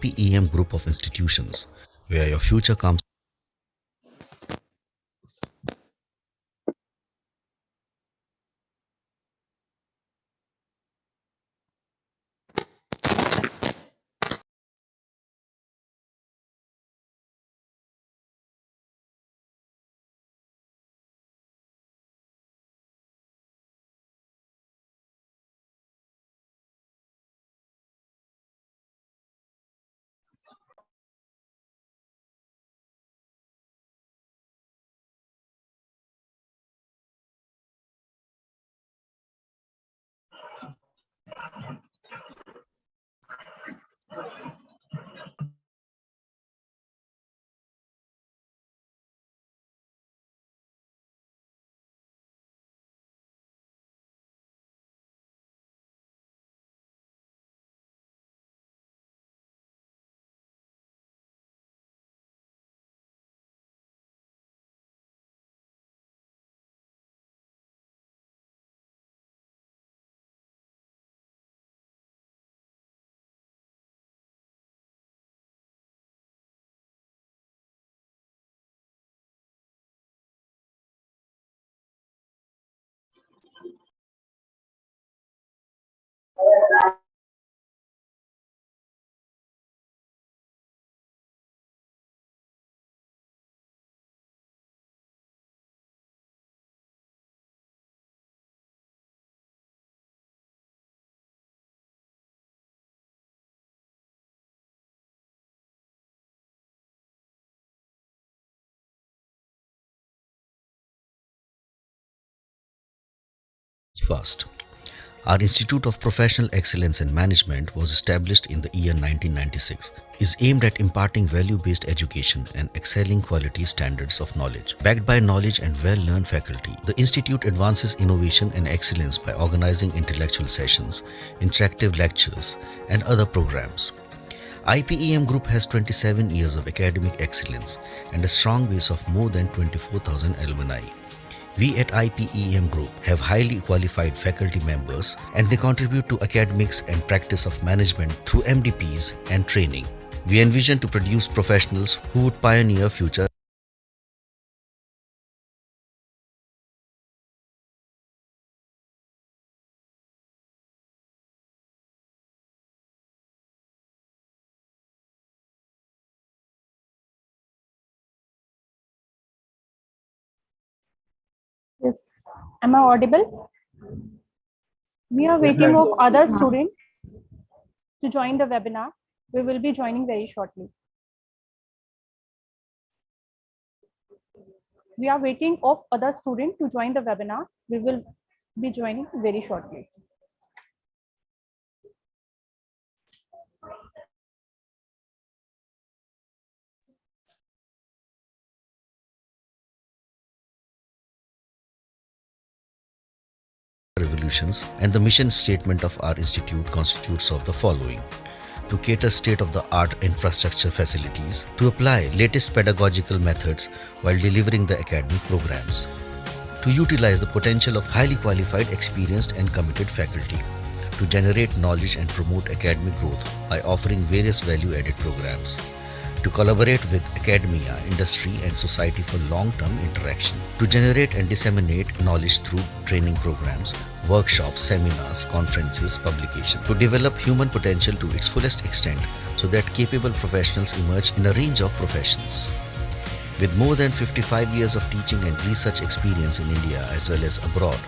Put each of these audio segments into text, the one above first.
IPEM group of institutions, where your future comes first. Our Institute of Professional Excellence in Management was established in the year 1996, is aimed at imparting value-based education and excelling quality standards of knowledge. Backed by knowledge and well-learned faculty, the Institute advances innovation and excellence by organizing intellectual sessions, interactive lectures, and other programs. IPEM Group has 27 years of academic excellence and a strong base of more than 24,000 alumni. We at IPEM Group have highly qualified faculty members and they contribute to academics and practice of management through MDPs and training. We envision to produce professionals who would pioneer future. Yes. Am I audible? We are waiting of other students to join the webinar. We will be joining very shortly. We are waiting of other students to join the webinar. We will be joining very shortly. Revolutions, and the mission statement of our institute constitutes of the following: to cater state-of-the-art infrastructure facilities, to apply latest pedagogical methods while delivering the academic programs, to utilize the potential of highly qualified, experienced and committed faculty, to generate knowledge and promote academic growth by offering various value-added programs, to collaborate with academia, industry and society for long-term interaction, to generate and disseminate knowledge through training programs, workshops, seminars, conferences, publications, to develop human potential to its fullest extent so that capable professionals emerge in a range of professions. With more than 55 years of teaching and research experience in India as well as abroad,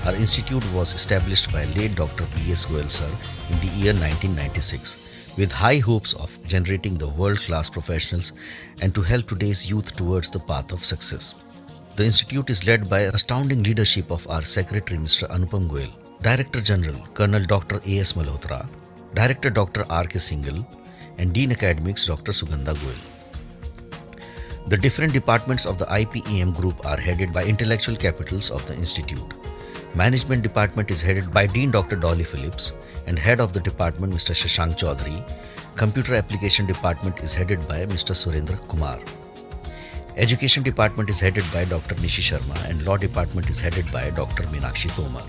our institute was established by late Dr. B.S. Goyal sir in the year 1996. With high hopes of generating the world-class professionals and to help today's youth towards the path of success. The institute is led by astounding leadership of our Secretary Mr. Anupam Goyal, Director General Colonel Dr. A.S. Malhotra, Director Dr. R.K. Singhal, and Dean Academics Dr. Sugandha Goyal. The different departments of the IPEM group are headed by intellectual capitals of the institute. Management department is headed by Dean Dr. Dolly Phillips and head of the department Mr. Shashank Chaudhary. Computer application department is headed by Mr. Surendra Kumar. Education department is headed by Dr. Nishi Sharma and law department is headed by Dr. Meenakshi Tomar.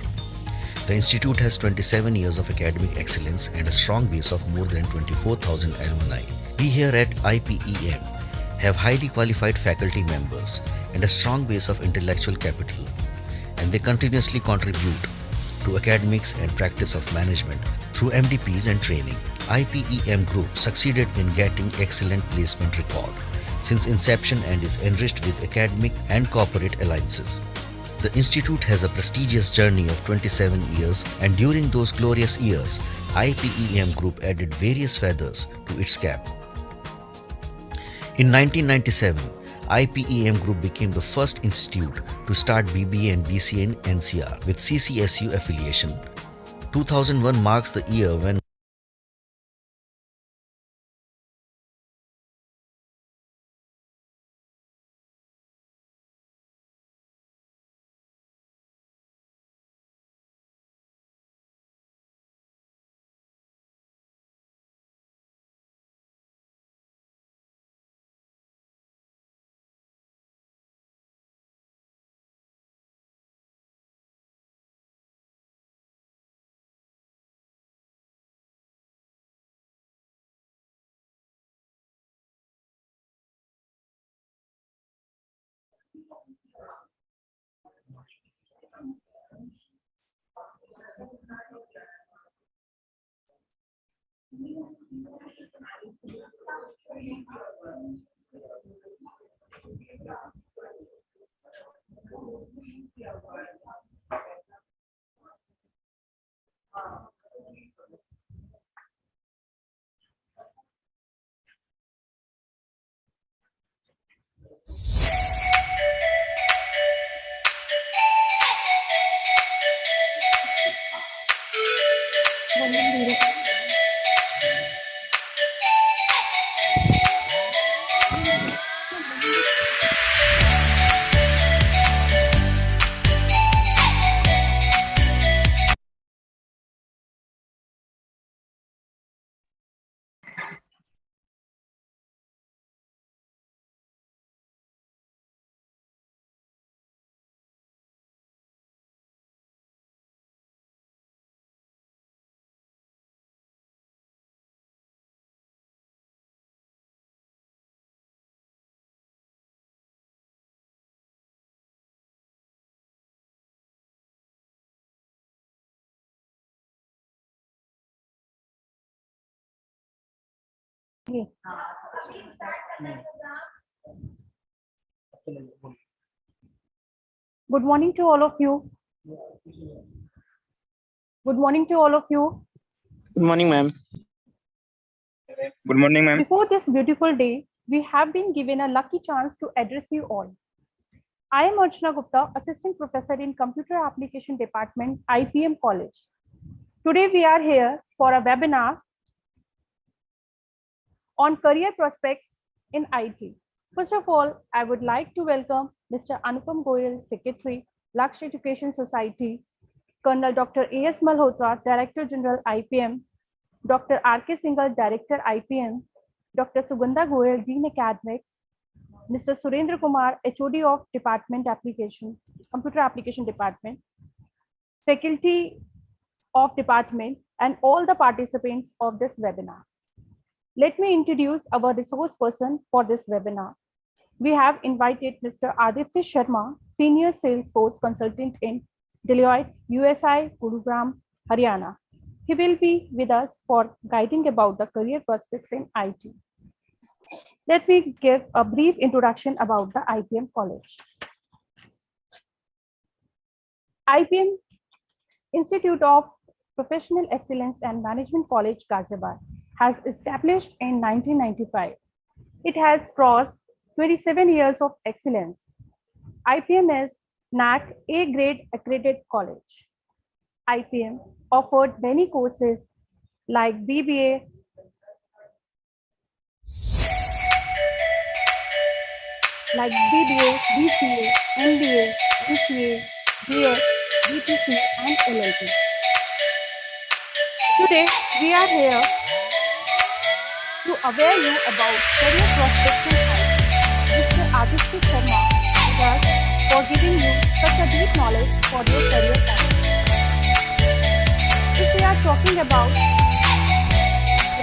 The institute has 27 years of academic excellence and a strong base of more than 24,000 alumni. We here at IPEM have highly qualified faculty members and a strong base of intellectual capital, and they continuously contribute to academics and practice of management through MDPs and training. IPEM Group succeeded in getting excellent placement record since inception and is enriched with academic and corporate alliances. The institute has a prestigious journey of 27 years, and during those glorious years, IPEM Group added various feathers to its cap. In 1997, IPEM Group became the first institute to start BBA and BCA in NCR with CCSU affiliation. 2001 marks the year when Good morning to all of you. Good morning to all of you. Good morning, ma'am. Good morning, ma'am. Before this beautiful day, we have been given a lucky chance to address you all. I am Archana Gupta, Assistant Professor in Computer Application Department, IPM College. Today we are here for a webinar on career prospects in IT. First of all, I would like to welcome Mr. Anupam Goyal, Secretary, Lakshya Education Society, Colonel Dr. A.S. Malhotra, Director General IPM, Dr. R.K. Singhal, Director IPM, Dr. Sugandha Goyal, Dean Academics, Mr. Surendra Kumar, HOD of Department Application, Computer Application Department, Faculty of Department, and all the participants of this webinar. Let me introduce our resource person for this webinar. We have invited Mr. Aditya Sharma, Senior Salesforce Consultant in Deloitte, USI, Gurugram, Haryana. He will be with us for guiding about the career prospects in IT. Let me give a brief introduction about the IPM College. IPM, Institute of Professional Excellence and Management College, Ghaziabad, has established in 1995. It has crossed 27 years of excellence. IPM is NAAC A-grade accredited college. IPM offered many courses like BBA, BCA, MBA, BCA, BS, BPC, and LLB. Today, we are here to aware you about career prospects in IT. Mr. Aditya Sharma with us for giving you such a deep knowledge for your career path. If we are talking about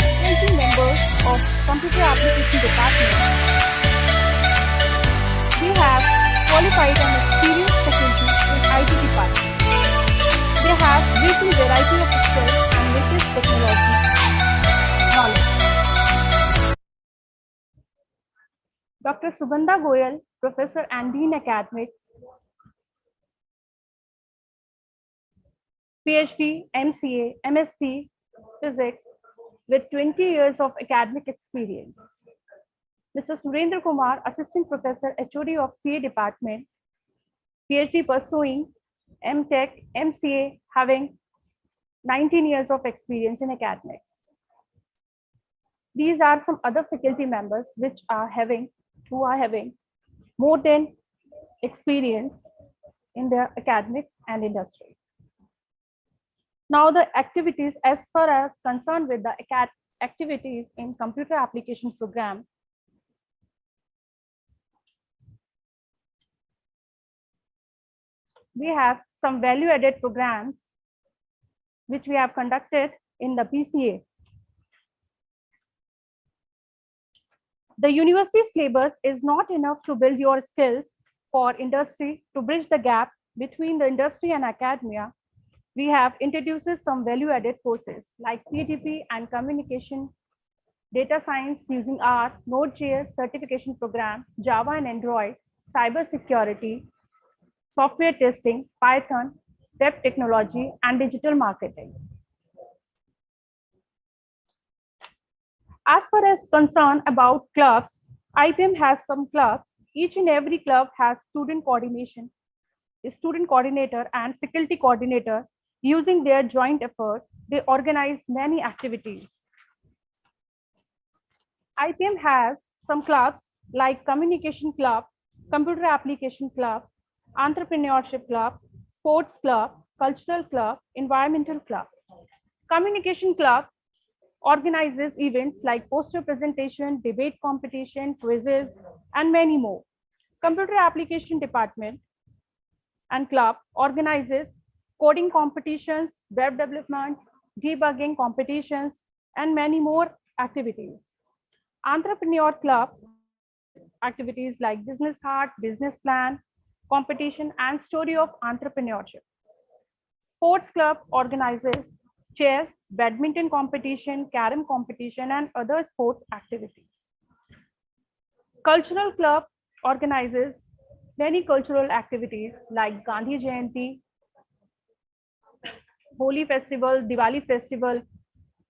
the faculty members of Computer Application Department. We have qualified and experienced faculty in IT department. They have rich in variety of skills and latest technology knowledge. Dr. Sugandha Goyal, Professor and Dean Academics, PhD, MCA, MSc, Physics, with 20 years of academic experience. Mr. Surendra Kumar, Assistant Professor, HOD of CA Department, PhD pursuing MTech, MCA, having 19 years of experience in academics. These are some other faculty members who are having more than experience in their academics and industry. Now the activities as far as concerned with the activities in computer application program. We have some value added programs which we have conducted in the PCA. The university syllabus is not enough to build your skills for industry. To bridge the gap between the industry and academia, we have introduced some value-added courses like PDP and communication, data science using R, Node.js certification program, Java and Android, cyber security, software testing, Python, web technology, and digital marketing. As far as concern about clubs, IPEM has some clubs. Each and every club has student coordination, a student coordinator and faculty coordinator. Using their joint effort, they organize many activities. IPM has some clubs like Communication Club, Computer Application Club, Entrepreneurship Club, Sports Club, Cultural Club, Environmental Club. Communication Club organizes events like poster presentation, debate competition, quizzes, and many more. Computer Application Department and Club organizes coding competitions, web development, debugging competitions, and many more activities. Entrepreneur Club activities like business art, business plan, competition, and story of entrepreneurship. Sports Club organizes chess, badminton competition, carom competition, and other sports activities. Cultural Club organizes many cultural activities like Gandhi Jayanti, Holi festival, Diwali festival,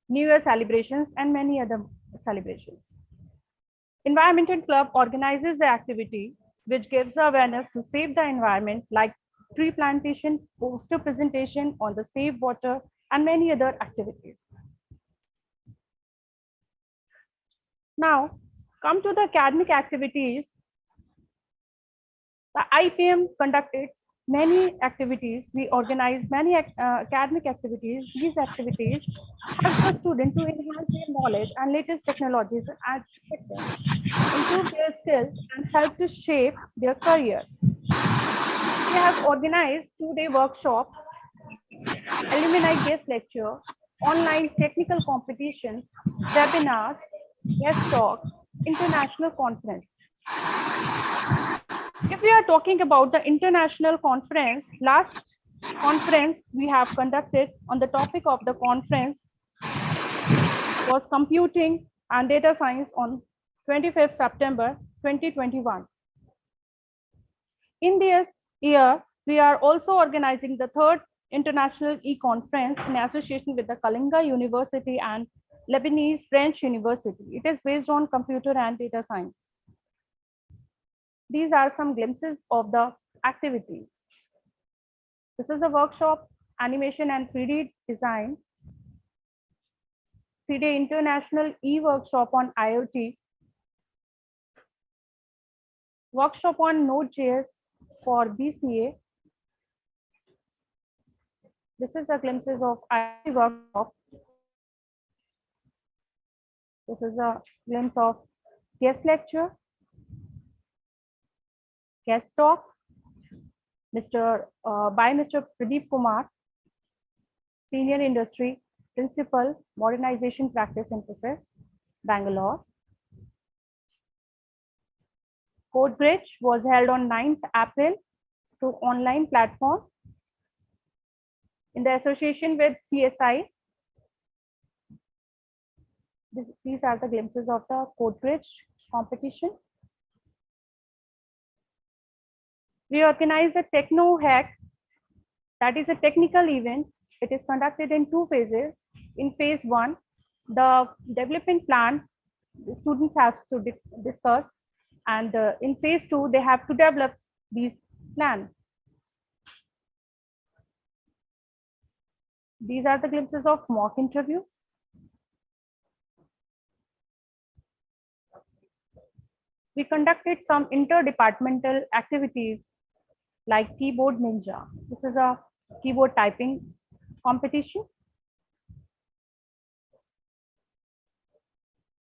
New Year celebrations, and many other celebrations. Environmental Club organizes the activity which gives awareness to save the environment like tree plantation, poster presentation on the save water, and many other activities. Now, come to the academic activities. The IPM conducts many activities. We organize many academic activities. These activities help the student to enhance their knowledge and latest technologies and improve their skills and help to shape their career. We have organized 2-day workshop, alumni guest lecture, online technical competitions, webinars, guest talks, international conference. If we are talking about the international conference, last conference we have conducted on the topic of the conference was computing and data science on 25th September 2021. In this year, we are also organizing the 3rd International E-Conference in association with the Kalinga University and Lebanese French University. It is based on computer and data science. These are some glimpses of the activities. This is a workshop, animation and 3D design. 3D International E-Workshop on IoT. Workshop on Node.js for BCA. This is a glimpses of IoT workshop. This is a glimpse of guest lecture, guest talk, by Mr. Pradeep Kumar, senior industry Principal, Modernization Practice Synthesis, Bangalore. Code Bridge was held on 9th April through online platform in the association with CSI. These are the glimpses of the Code Bridge competition. We organized a Techno Hack, that is a technical event. It is conducted in two phases. In phase one, the development plan the students have to discuss, and in phase two, they have to develop these plan. These are the glimpses of mock interviews. We conducted some interdepartmental activities like Keyboard Ninja. This is a keyboard typing competition.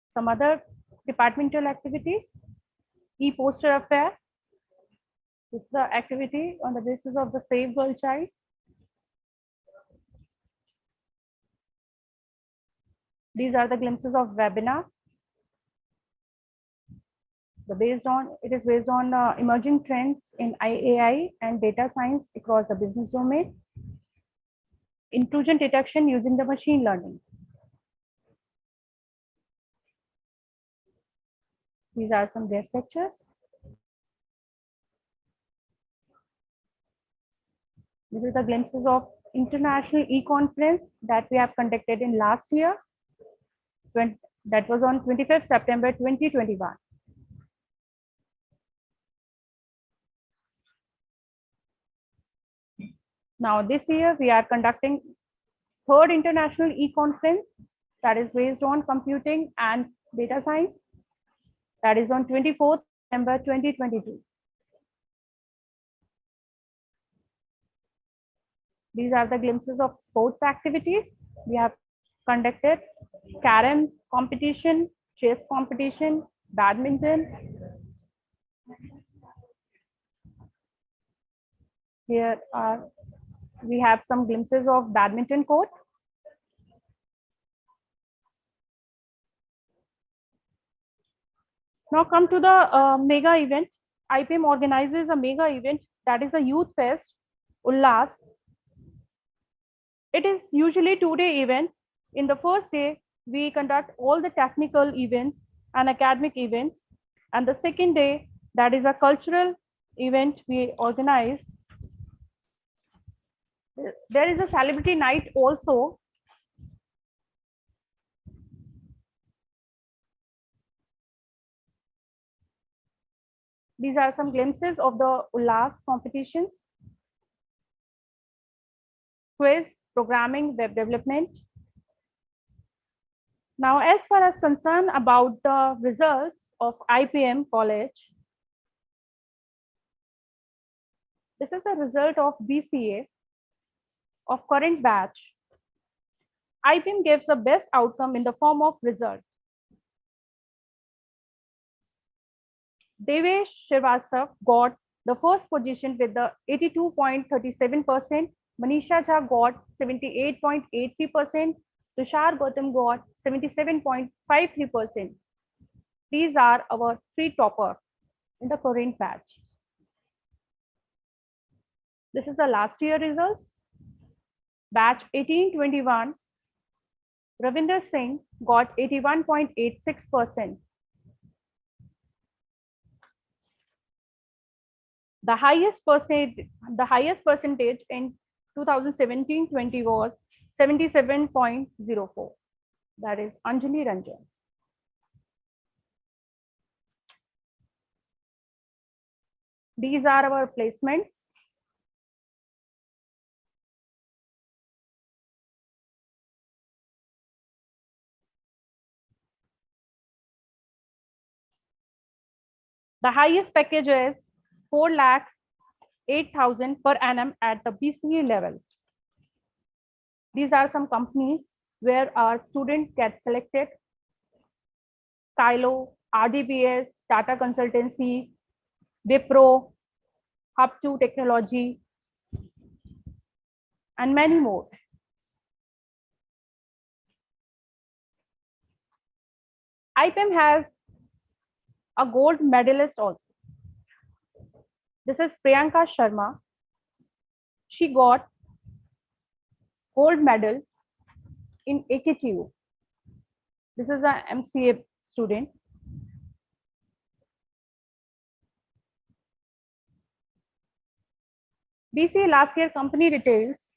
Some other departmental activities, e-poster affair. This is the activity on the basis of the Save Girl Child. These are the glimpses of webinar. It is based on emerging trends in AI and data science across the business domain. Intrusion detection using the machine learning. These are some guest lectures. These are the glimpses of international e-conference that we have conducted in last year. That was on 25th September 2021. Now this year we are conducting third international e-conference that is based on computing and data science. That is on 24th September 2022. These are the glimpses of sports activities. We have conducted carom competition, chess competition, badminton. Here we have some glimpses of badminton court. Now come to the mega event. IPEM organizes a mega event that is a youth fest, Ullas. It is usually 2-day event. In the first day, we conduct all the technical events and academic events. And the second day, that is a cultural event we organize. There is a celebrity night also. These are some glimpses of the Ullas competitions. Quiz, programming, web development. Now, as far as concerned about the results of IPM college, this is a result of BCA of current batch. IPM gives the best outcome in the form of result. Devesh Srivastav got the first position with the 82.37%. Manisha Jha got 78.83%. Tushar Gautam got 77.53%. These are our 3 toppers in the current batch. This is the last year results. Batch 1821, Ravinder Singh got 81.86%. The highest percentage in 2017-20 was 77.04. That is Anjali Ranjan. These are our placements. The highest package is 4,08,000 per annum at the BCA level. These are some companies where our student gets selected: Kylo, RDBS, Tata Consultancy, Wipro, Hub2 Technology, and many more. IPEM has a gold medalist also. This is Priyanka Sharma. She got gold medal in AKTU. This is an MCA student. BCA last year company details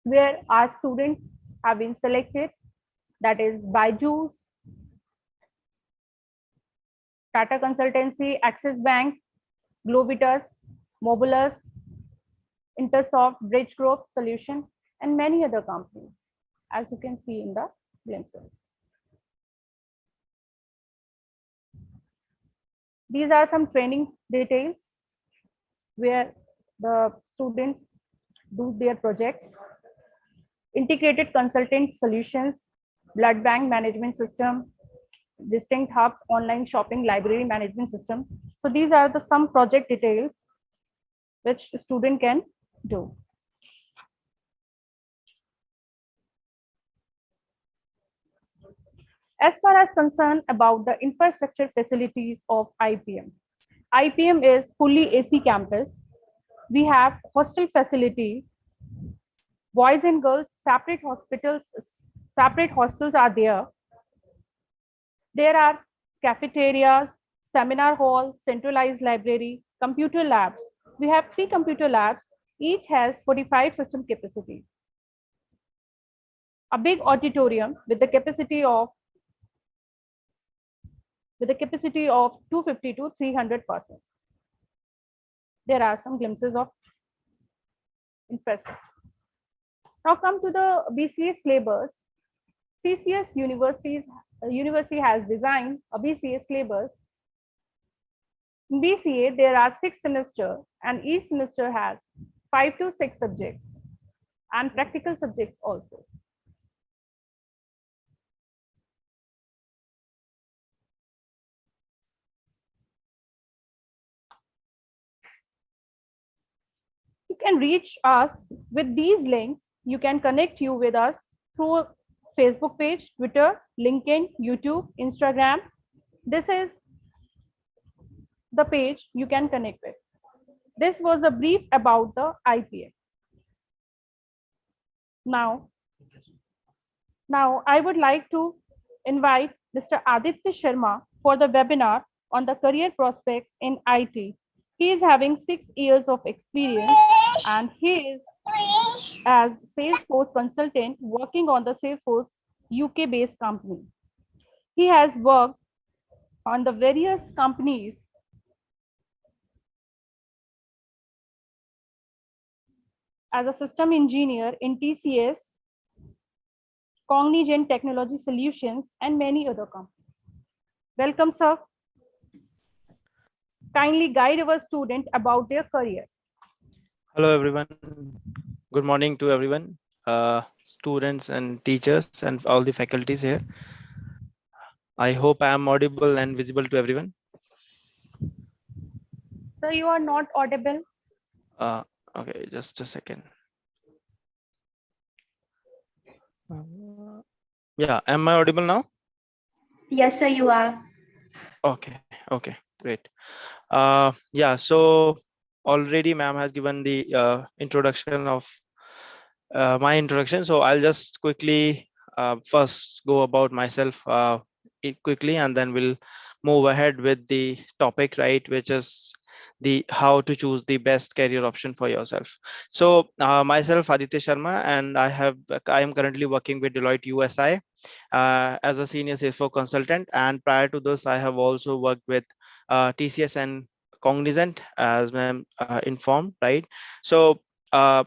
where our students have been selected, that is Byju's, Tata Consultancy, Axis Bank, Globitus, Mobilus, Intersoft, Bridge Group Solution, and many other companies, as you can see in the glimpses. These are some training details where the students do their projects. Integrated consultant solutions, blood bank management system, distinct hub, online shopping library management system. So these are the some project details which student can do. As far as concerned about the infrastructure facilities of IPM, IPM is fully AC campus. We have hostel facilities, boys and girls, separate hospitals, separate hostels are there. There are cafeterias, seminar hall, centralized library, computer labs. We have 3 computer labs, each has 45 system capacity. A big auditorium with a capacity of 250 to 300 persons. There are some glimpses of infrastructures. Now come to the BCA syllabus. CCS University has designed a BCA syllabus. In BCA, there are 6 semesters and each semester has 5 to 6 subjects and practical subjects also. You can reach us with these links. You can connect you with us through Facebook page, Twitter, LinkedIn, YouTube, Instagram. This is the page you can connect with. This was a brief about the IPA. Now, I would like to invite Mr. Aditya Sharma for the webinar on the career prospects in IT. He is having 6 years of experience and he is as Salesforce consultant working on the Salesforce UK based company. He has worked on the various companies as a system engineer in TCS, Cognizant Technology Solutions, and many other companies. Welcome, sir. Kindly guide our student about their career. Hello, everyone. Good morning to everyone, students and teachers and all the faculties here. I hope I am audible and visible to everyone. Sir, you are not audible. Okay, just a second. Yeah, am I audible now? Yes, sir, you are. Okay, great. Yeah, so already ma'am has given the introduction of my introduction. So I'll just quickly first go about myself quickly, and then we'll move ahead with the topic, right, which is the how to choose the best career option for yourself. So myself Aditya Sharma, and I am currently working with Deloitte USI as a senior Salesforce consultant, and prior to this I have also worked with TCS and Cognizant, as I'm informed, right? So the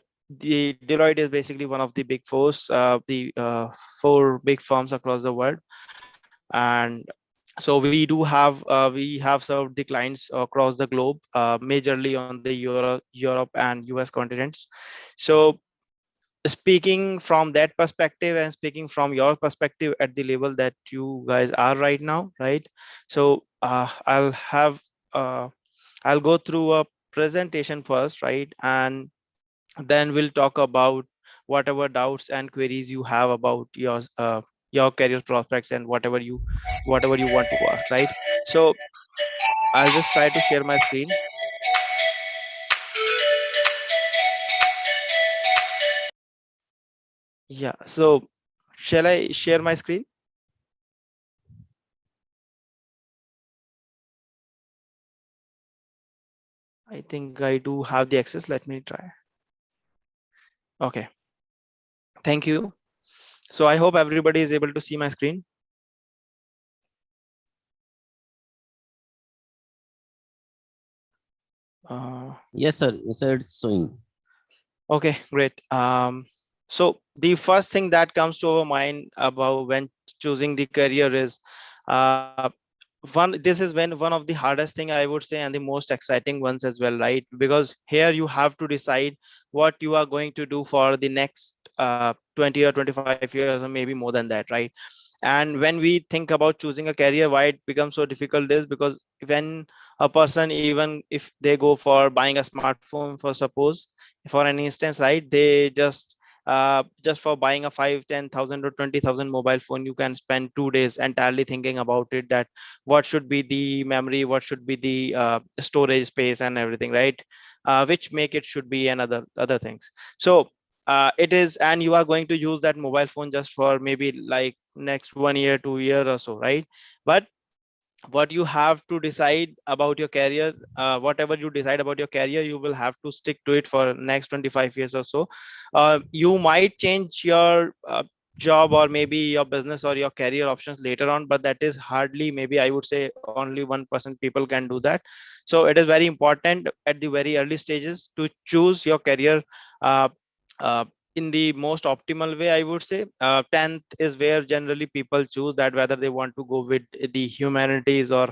Deloitte is basically one of the big fours, the 4 big firms across the world, and so we have served the clients across the globe, majorly on the Europe and US continents. So speaking from that perspective and speaking from your perspective at the level that you guys are right now, right? So I'll go through a presentation first, right? And then we'll talk about whatever doubts and queries you have about yours, your career prospects and whatever you want to ask, right? So I'll just try to share my screen. Yeah, so shall I share my screen? I think I do have the access. Let me try. Okay, thank you. So I hope everybody is able to see my screen. Yes, sir. Yes, sir. It's showing. Okay, great. So the first thing that comes to our mind about when choosing the career is uh, this is when one of the hardest thing I would say, and the most exciting ones as well, right? Because here you have to decide what you are going to do for the next 20 or 25 years, or maybe more than that, right? And when we think about choosing a career, why it becomes so difficult is because when a person, even if they go for buying a smartphone, for suppose, for an instance, right, they just for buying a 5, 10,000 or 20,000 mobile phone, you can spend 2 days entirely thinking about it, that what should be the memory, what should be the storage space and everything, right? Which make it should be another other things. So it is, and you are going to use that mobile phone just for maybe like next 1 year, 2 year or so, right? But what you have to decide about your career, whatever you decide about your career, you will have to stick to it for next 25 years or so. You might change your job or maybe your business or your career options later on, but that is hardly, maybe I would say only 1% people can do that. So it is very important at the very early stages to choose your career uh, uh, in the most optimal way, I would say. 10th is where generally people choose that whether they want to go with the humanities or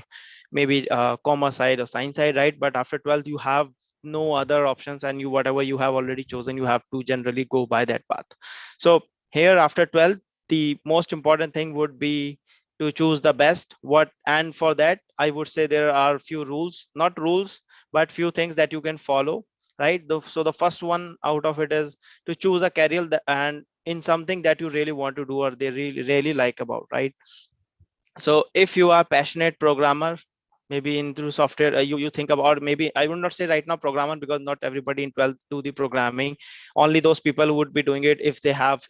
maybe commerce side or science side, right? But after 12th you have no other options, and you, whatever you have already chosen, you have to generally go by that path. So here after 12th, the most important thing would be to choose the best. What, and for that I would say there are few rules, not rules, but few things that you can follow, right? So the first one out of it is to choose a career and in something that you really want to do or they really like about, right? So if you are passionate programmer, maybe in through software, you think about, maybe I would not say right now programmer, because not everybody in 12th do the programming. Only those people who would be doing it if they have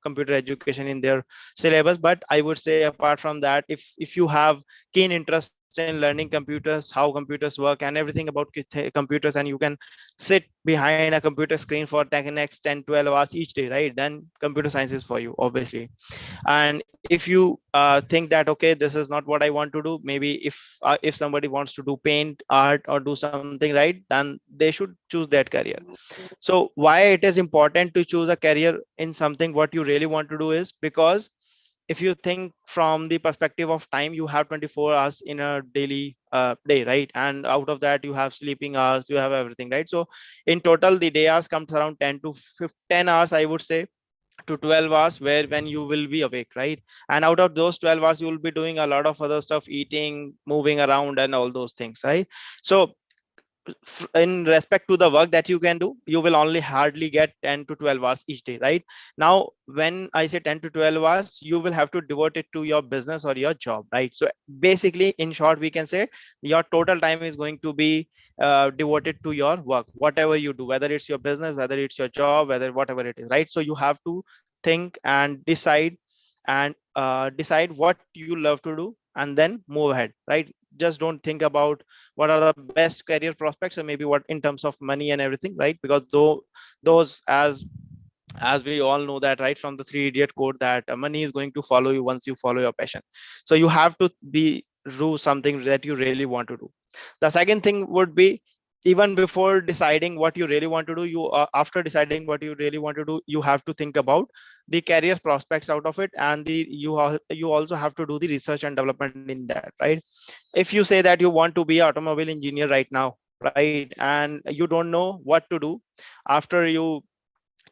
computer education in their syllabus. But I would say apart from that, if you have keen interest in learning computers, how computers work and everything about computers, and you can sit behind a computer screen for the next 10 12 hours each day, right, then computer science is for you, obviously. And if you think that okay, this is not what I want to do, maybe if somebody wants to do paint art or do something, right, then they should choose that career. So why it is important to choose a career in something what you really want to do is because if you think from the perspective of time, you have 24 hours in a daily day, right? And out of that you have sleeping hours, you have everything, right? So in total the day hours comes around 10 to 15, 10 hours, I would say, to 12 hours where when you will be awake, right? And out of those 12 hours you will be doing a lot of other stuff, eating, moving around and all those things, right? So in respect to the work that you can do, you will only hardly get 10 to 12 hours each day, right? Now when I say 10 to 12 hours, you will have to devote it to your business or your job, right? So basically in short we can say your total time is going to be devoted to your work, whatever you do, whether it's your business, whether it's your job, whether whatever it is, right? So you have to think and decide what you love to do and then move ahead, right? Just don't think about what are the best career prospects or maybe what in terms of money and everything, right? Because though those, as we all know that, right, from the three idiot code, that money is going to follow you once you follow your passion. So you have to be do something that you really want to do. The second thing would be, even before deciding what you really want to do, you after deciding what you really want to do, you have to think about the career prospects out of it, and you also have to do the research and development in that, right? If you say that you want to be an automobile engineer right now, right, and you don't know what to do after you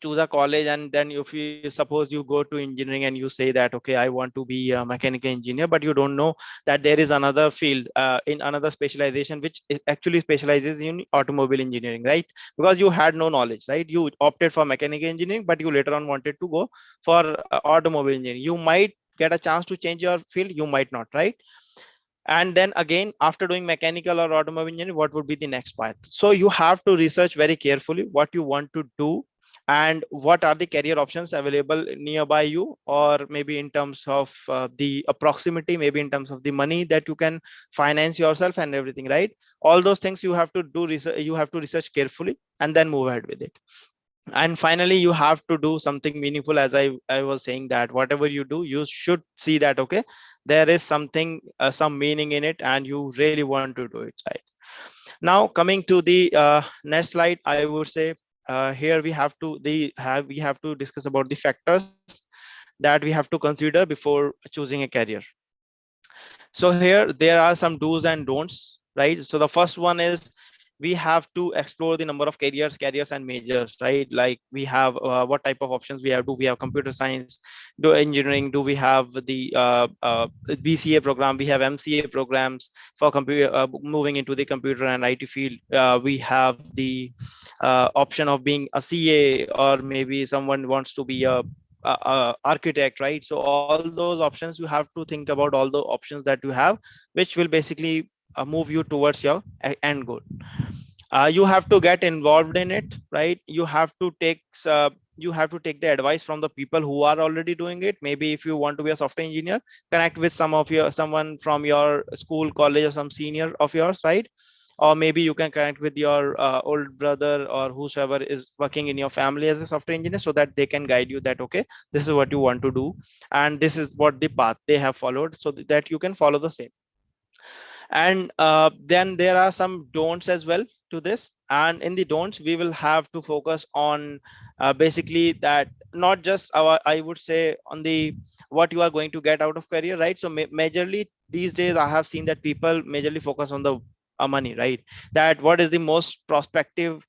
choose a college, and then if you suppose you go to engineering and you say that okay, I want to be a mechanical engineer, but you don't know that there is another field in another specialization which actually specializes in automobile engineering, right? Because you had no knowledge, right? You opted for mechanical engineering, but you later on wanted to go for automobile engineering. You might get a chance to change your field, you might not, right? And then again, after doing mechanical or automobile engineering, what would be the next path? So you have to research very carefully what you want to do and what are the career options available nearby you, or maybe in terms of the proximity, maybe in terms of the money that you can finance yourself and everything, right? All those things you have to do research, you have to research carefully and then move ahead with it. And finally, you have to do something meaningful. As I was saying, that whatever you do, you should see that okay, there is something, some meaning in it, and you really want to do it, right? Now coming to the next slide, I would say here we have to discuss about the factors that we have to consider before choosing a career. So here there are some do's and don'ts, right? So the first one is we have to explore the number of careers and majors, right? Like we have what type of options we have. Do we have computer science, do engineering, do we have the BCA program, we have MCA programs for computer, moving into the computer and IT field. We have the option of being a CA, or maybe someone wants to be a architect, right? So all those options, you have to think about all the options that you have, which will basically move you towards your end goal. You have to get involved in it, right? You have to take the advice from the people who are already doing it. Maybe if you want to be a software engineer, connect with someone from your school, college, or some senior of yours, right? Or maybe you can connect with your old brother or whosoever is working in your family as a software engineer, so that they can guide you that okay, this is what you want to do and this is what the path they have followed, so that you can follow the same. And then there are some don'ts as well to this, and in the don'ts we will have to focus on basically that not just our, I would say, on the what you are going to get out of career, right? So majorly these days I have seen that people majorly focus on the money, right? That what is the most prospective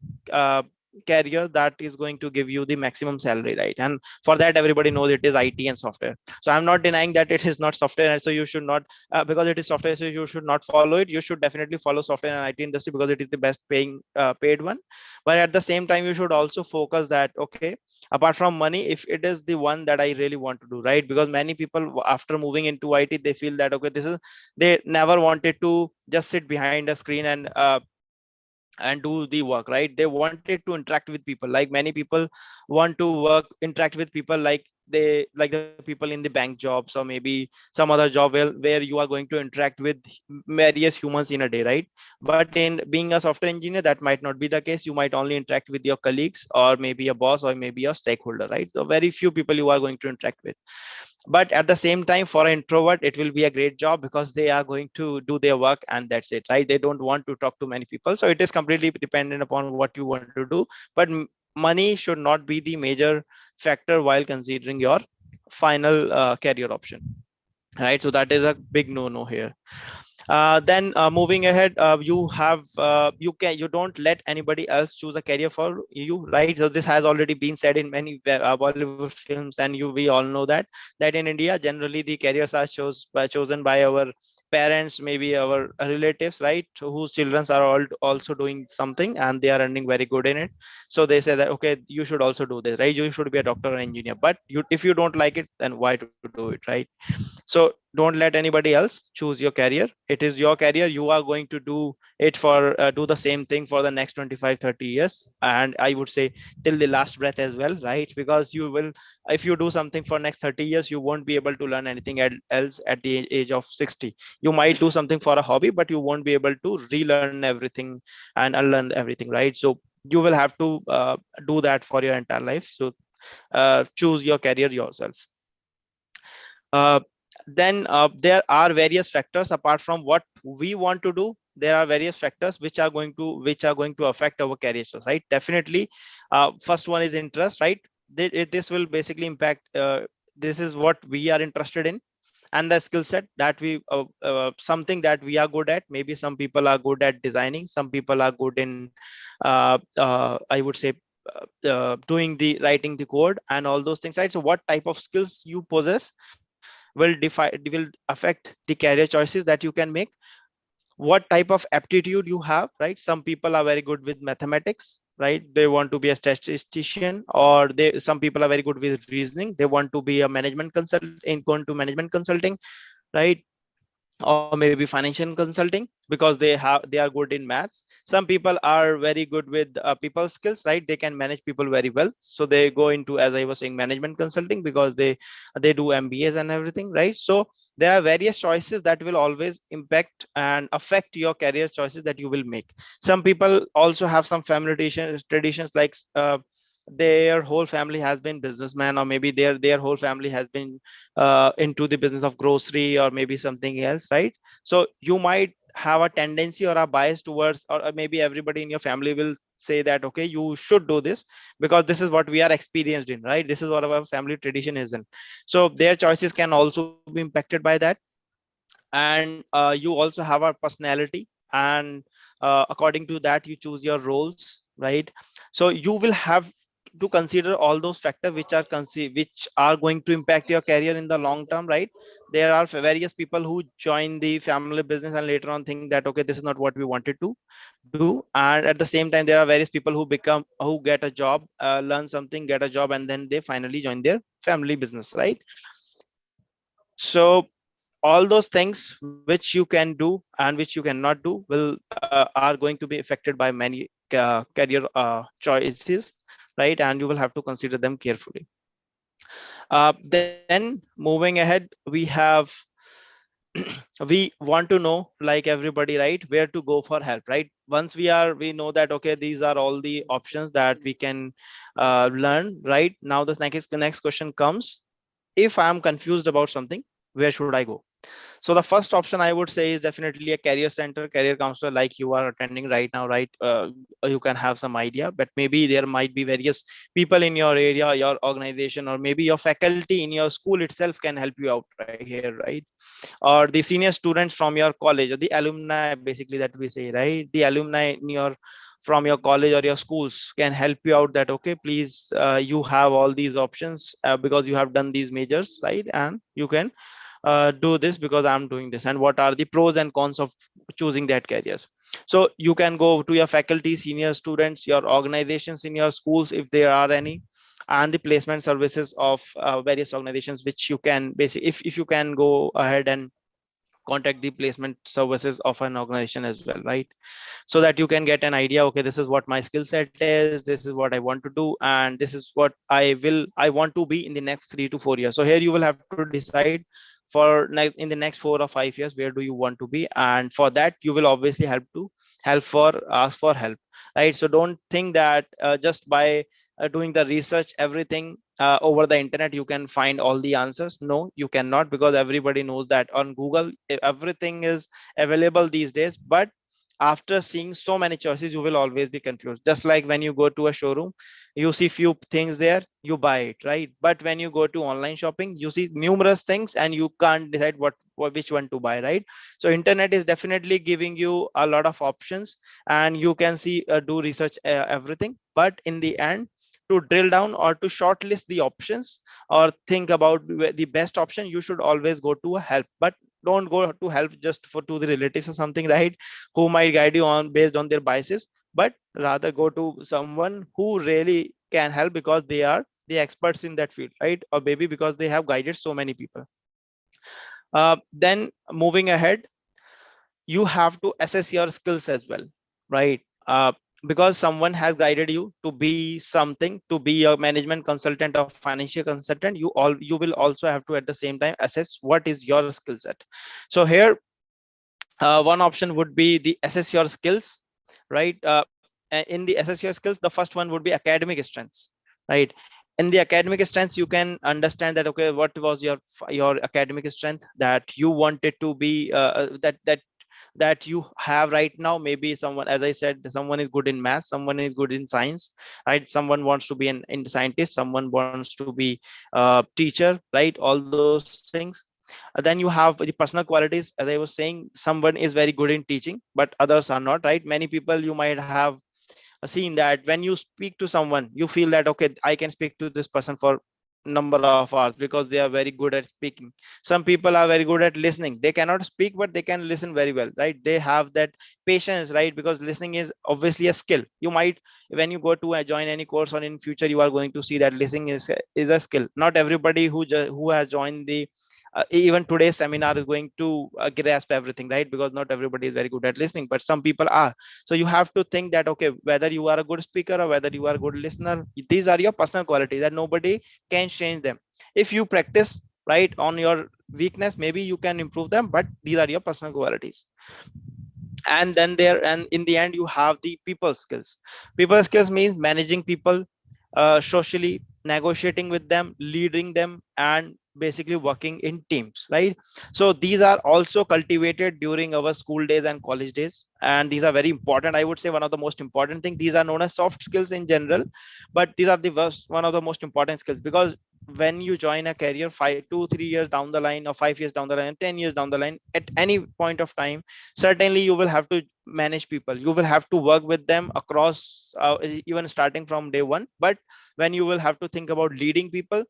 career that is going to give you the maximum salary, right? And for that everybody knows it is IT and software. So I'm not denying that it is not software, so you should not because it is software, so you should not follow it. You should definitely follow software and IT industry because it is the best paying paid one. But at the same time, you should also focus that okay, apart from money, if it is the one that I really want to do, right? Because many people after moving into IT, they feel that okay, this is, they never wanted to just sit behind a screen and do the work, right? They wanted to interact with people. Like many people want to interact with people, like the people in the bank jobs, or maybe some other job where you are going to interact with various humans in a day, right? But in being a software engineer, that might not be the case. You might only interact with your colleagues, or maybe a boss, or maybe a stakeholder, right? So very few people you are going to interact with. But at the same time, for an introvert, it will be a great job because they are going to do their work and that's it, right? They don't want to talk to many people. So it is completely dependent upon what you want to do. But money should not be the major factor while considering your final career option, right? So that is a big no here. Then moving ahead, you don't let anybody else choose a career for you, right? So this has already been said in many Bollywood films, and we all know that in India generally the careers are chosen by our parents, maybe our relatives, right? Whose children are all also doing something and they are earning very good in it. So they say that okay, you should also do this, right? You should be a doctor or engineer. But if you don't like it, then why to do it, right? So don't let anybody else choose your career. It is your career. You are going to do it for do the same thing for the next 25-30 years, and I would say till the last breath as well, right? Because you will, if you do something for next 30 years, you won't be able to learn anything else at the age of 60. You might do something for a hobby, but you won't be able to relearn everything and unlearn everything, right? So you will have to do that for your entire life. So choose your career yourself. uh, then there are various factors apart from what we want to do. There are various factors which are going to affect our career choice, right? Definitely. First one is interest, right? This will basically impact this is what we are interested in, and the skill set that we something that we are good at. Maybe some people are good at designing, some people are good in I would say doing the writing the code and all those things, right? So what type of skills you possess will affect the career choices that you can make. What type of aptitude you have, right? Some people are very good with mathematics, right? They want to be a statistician, or some people are very good with reasoning, they want to be a management consult in going to management consulting, right? Or maybe financial consulting, because they are good in maths. Some people are very good with people skills, right? They can manage people very well, so they go into, as I was saying, management consulting, because they do mbas and everything, right? So there are various choices that will always impact and affect your career choices that you will make. Some people also have some family traditions, like their whole family has been businessman, or maybe their whole family has been into the business of grocery or maybe something else, right? So you might have a tendency or a bias towards, or maybe everybody in your family will say that, okay, you should do this because this is what we are experienced in, right? This is what our family tradition is in. So their choices can also be impacted by that. And you also have a personality, and according to that you choose your roles, right? So you will have to consider all those factors which are going to impact your career in the long term, right? There are various people who join the family business and later on think that, okay, this is not what we wanted to do. And at the same time, there are various people who get a job, learn something, get a job, and then they finally join their family business, right? So all those things which you can do and which you cannot do will are going to be affected by many career choices, right? And you will have to consider them carefully. Then moving ahead, we have we want to know, like everybody, right, where to go for help, right? Once we know that, okay, these are all the options that we can learn, right? Now the next question comes: if I am confused about something, where should I go? So the first option I would say is definitely a career center, career counselor, like you are attending right now, right? You can have some idea, but maybe there might be various people in your area, your organization, or maybe your faculty in your school itself can help you out right here, right? Or the senior students from your college, or the alumni, basically, that we say, right? The alumni in your from your college or your schools can help you out, that, okay, please, you have all these options because you have done these majors, right? And you can do this because I'm doing this, and what are the pros and cons of choosing that careers. So you can go to your faculty, senior students, your organizations in your schools, if there are any, and the placement services of various organizations, which you can basically, if you can go ahead and contact the placement services of an organization as well, right? So that you can get an idea, okay, this is what my skill set is, this is what I want to do, and this is what I want to be in the next 3 to 4 years. So here you will have to decide for in the next 4 or 5 years, where do you want to be, and for that you will obviously ask for help, right? So don't think that just by doing the research, everything over the internet, you can find all the answers. No, you cannot, because everybody knows that on Google everything is available these days. But after seeing so many choices, you will always be confused. Just like when you go to a showroom, you see few things there, you buy it, right? But when you go to online shopping, you see numerous things and you can't decide which one to buy, right? So internet is definitely giving you a lot of options, and you can see do research everything. But in the end, to drill down or to shortlist the options or think about the best option, you should always go to a help. But don't go to help just for to the relatives or something, right? Who might guide you on based on their biases, but rather go to someone who really can help, because they are the experts in that field, right? Or maybe because they have guided so many people. Then moving ahead, you have to assess your skills as well, right? Because someone has guided you to be something, to be a management consultant or financial consultant, you will also have to at the same time assess what is your skill set. So here, one option would be the assess your skills, right? In the assess your skills, the first one would be academic strengths, right? In the academic strengths, you can understand that, okay, what was your academic strength that you wanted to be that you have right now. Maybe someone, as I said, someone is good in math, someone is good in science, right? Someone wants to be an in scientist, someone wants to be a teacher, right? All those things. Then you have the personal qualities, as I was saying, someone is very good in teaching but others are not, right? Many people you might have seen that when you speak to someone, you feel that, okay, I can speak to this person for number of hours because they are very good at speaking. Some people are very good at listening. They cannot speak, but they can listen very well, right? They have that patience, right? Because listening is obviously a skill. You might, when you go to join any course, or in future you are going to see that listening is a skill. Not everybody who has joined the even today's seminar is going to grasp everything, right? Because not everybody is very good at listening, but some people are. So you have to think that, okay, whether you are a good speaker or whether you are a good listener, these are your personal qualities that nobody can change them. If you practice right on your weakness, maybe you can improve them, but these are your personal qualities. And then there, and in the end, you have the people skills. People skills means managing people socially, negotiating with them, leading them, and basically working in teams, right? So these are also cultivated during our school days and college days, and these are very important. I would say one of the most important thing. These are known as soft skills in general, but these are the one of the most important skills, because when you join a career 2 3 years down the line, or 5 years down the line, 10 years down the line, at any point of time, certainly you will have to manage people. You will have to work with them across, even starting from day one. But when you will have to think about leading people,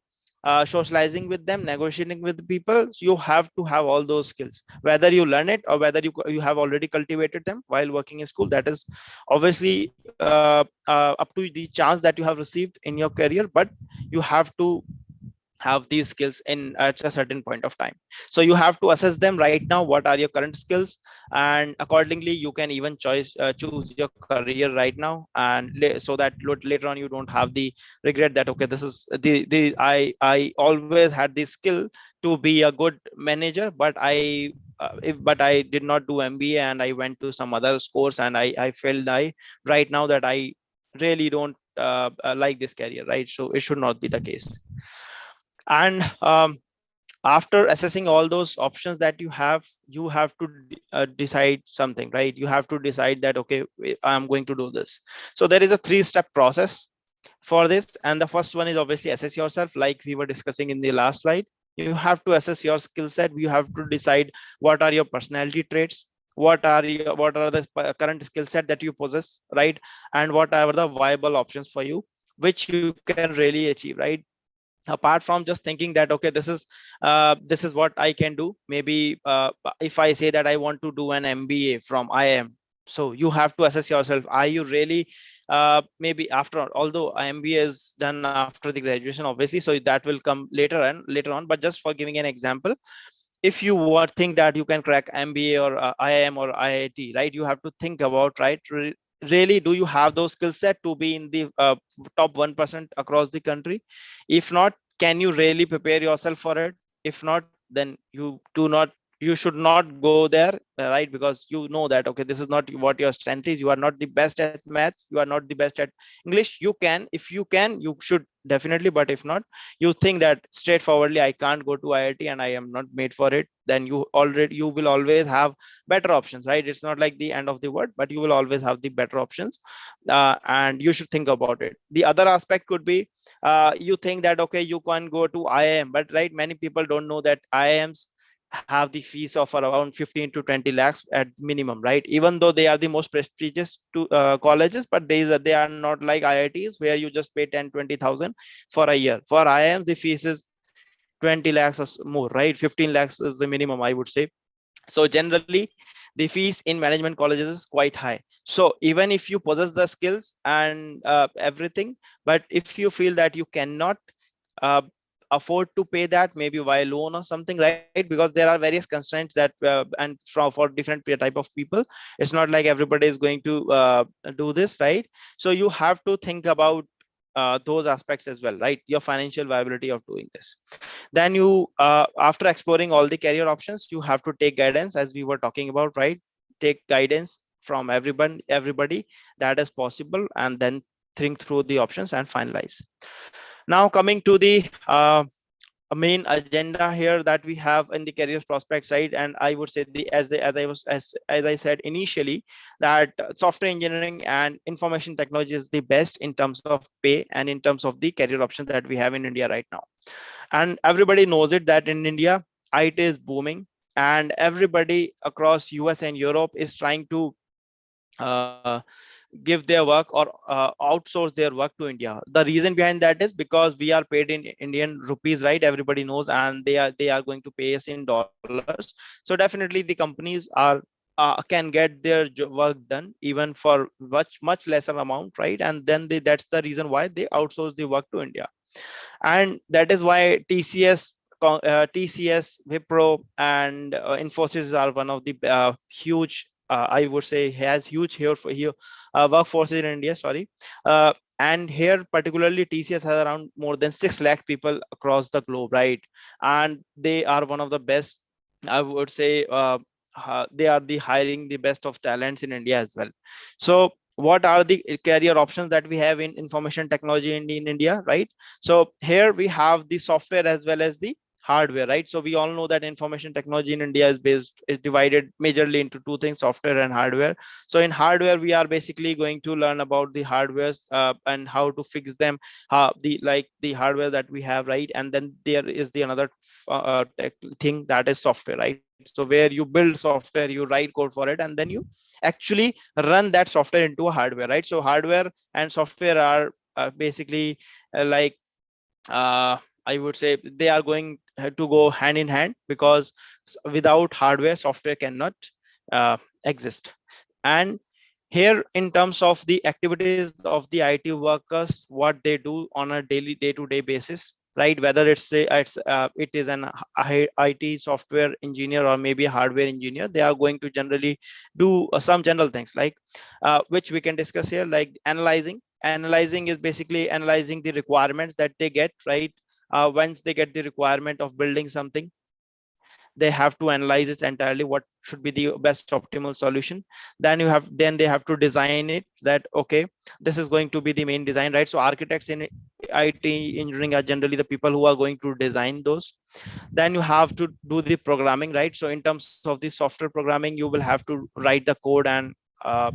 socializing with them, negotiating with people, so you have to have all those skills, whether you learn it or whether you have already cultivated them while working in school. That is obviously up to the chance that you have received in your career, but you have to have these skills in at a certain point of time. So you have to assess them right now, what are your current skills, and accordingly you can even choose your career right now, and so that later on you don't have the regret that, okay, this is the I always had this skill to be a good manager, but I did not do MBA and I went to some other course, and I felt I right now that I really don't like this career, right? So it should not be the case. And after assessing all those options that you have to decide something, right? You have to decide that, okay, I'm going to do this. So there is a 3-step process for this, and the first one is obviously assess yourself, like we were discussing in the last slide. You have to assess your skill set. You have to decide what are your personality traits, what are the current skill set that you possess, right? And what are the viable options for you, which you can really achieve, right? Apart from just thinking that, okay, this is what I can do. Maybe if I say that I want to do an MBA from IIM, so you have to assess yourself, are you really maybe after all, although MBA is done after the graduation obviously, so that will come later on, but just for giving an example, if you think that you can crack MBA or IIM or IIT, right? You have to think about, right, really, do you have those skill set to be in the top 1% across the country? If not, can you really prepare yourself for it? If not, then you should not go there, right? Because you know that, okay, this is not what your strength is. You are not the best at maths, you are not the best at English. You can, if you can, you should definitely. But if not, you think that straightforwardly, I can't go to IIT and I am not made for it, then you will always have better options, right? It's not like the end of the world, but you will always have the better options, and you should think about it. The other aspect could be, you think that, okay, you can go to IIM, but right, many people don't know that IIMs have the fees of around 15 to 20 lakhs at minimum, right? Even though they are the most prestigious colleges, but they are not like IITs where you just pay 10-20,000 for a year. For IIMs, the fees is 20 lakhs or more, right? 15 lakhs is the minimum, I would say. So generally the fees in management colleges is quite high. So even if you possess the skills and everything, but if you feel that you cannot uh, afford to pay that, maybe via loan or something, right? Because there are various constraints that and for different type of people, it's not like everybody is going to do this, right? So you have to think about those aspects as well, right? Your financial viability of doing this. Then you after exploring all the career options, you have to take guidance, as we were talking about, right? Take guidance from everybody that is possible, and then think through the options and finalize. Now coming to the main agenda here that we have in the career prospects, right? And I would say as I said initially, that software engineering and information technology is the best in terms of pay and in terms of the career options that we have in India right now. And everybody knows it that in India, IT is booming, and everybody across US and Europe is trying to uh, give their work or outsource their work to India. The reason behind that is because we are paid in Indian rupees, right? Everybody knows, and they are going to pay us in dollars. So definitely the companies are can get their work done even for much lesser amount, right? And then that's the reason why they outsource the work to India. And that is why TCS, Wipro, and Infosys are one of the huge, I would say, has huge here workforces in India. Sorry, and here particularly TCS has around more than 6 lakh people across the globe, right? And they are one of the best, I would say. They are the hiring the best of talents in India as well. So what are the career options that we have in information technology in India, right? So here we have the software as well as the hardware, right? So we all know that information technology in India is divided majorly into two things, software and hardware. So in hardware we are basically going to learn about the hardwares and how to fix them, the hardware that we have, right? And then there is the another thing, that is software, right? So where you build software, you write code for it, and then you actually run that software into a hardware, right? So hardware and software are basically like I would say they are going to go hand in hand, because without hardware software cannot exist. And here in terms of the activities of the IT workers, what they do on a daily day-to-day basis, right? Whether it is an IT software engineer or maybe a hardware engineer, they are going to generally do some general things like which we can discuss here, like analyzing is basically analyzing the requirements that they get, right? Once they get the requirement of building something, they have to analyze it entirely, what should be the best optimal solution. Then they have to design it, that okay, this is going to be the main design, right? So architects in IT engineering are generally the people who are going to design those. Then you have to do the programming, right? So in terms of the software programming, you will have to write the code, and uh,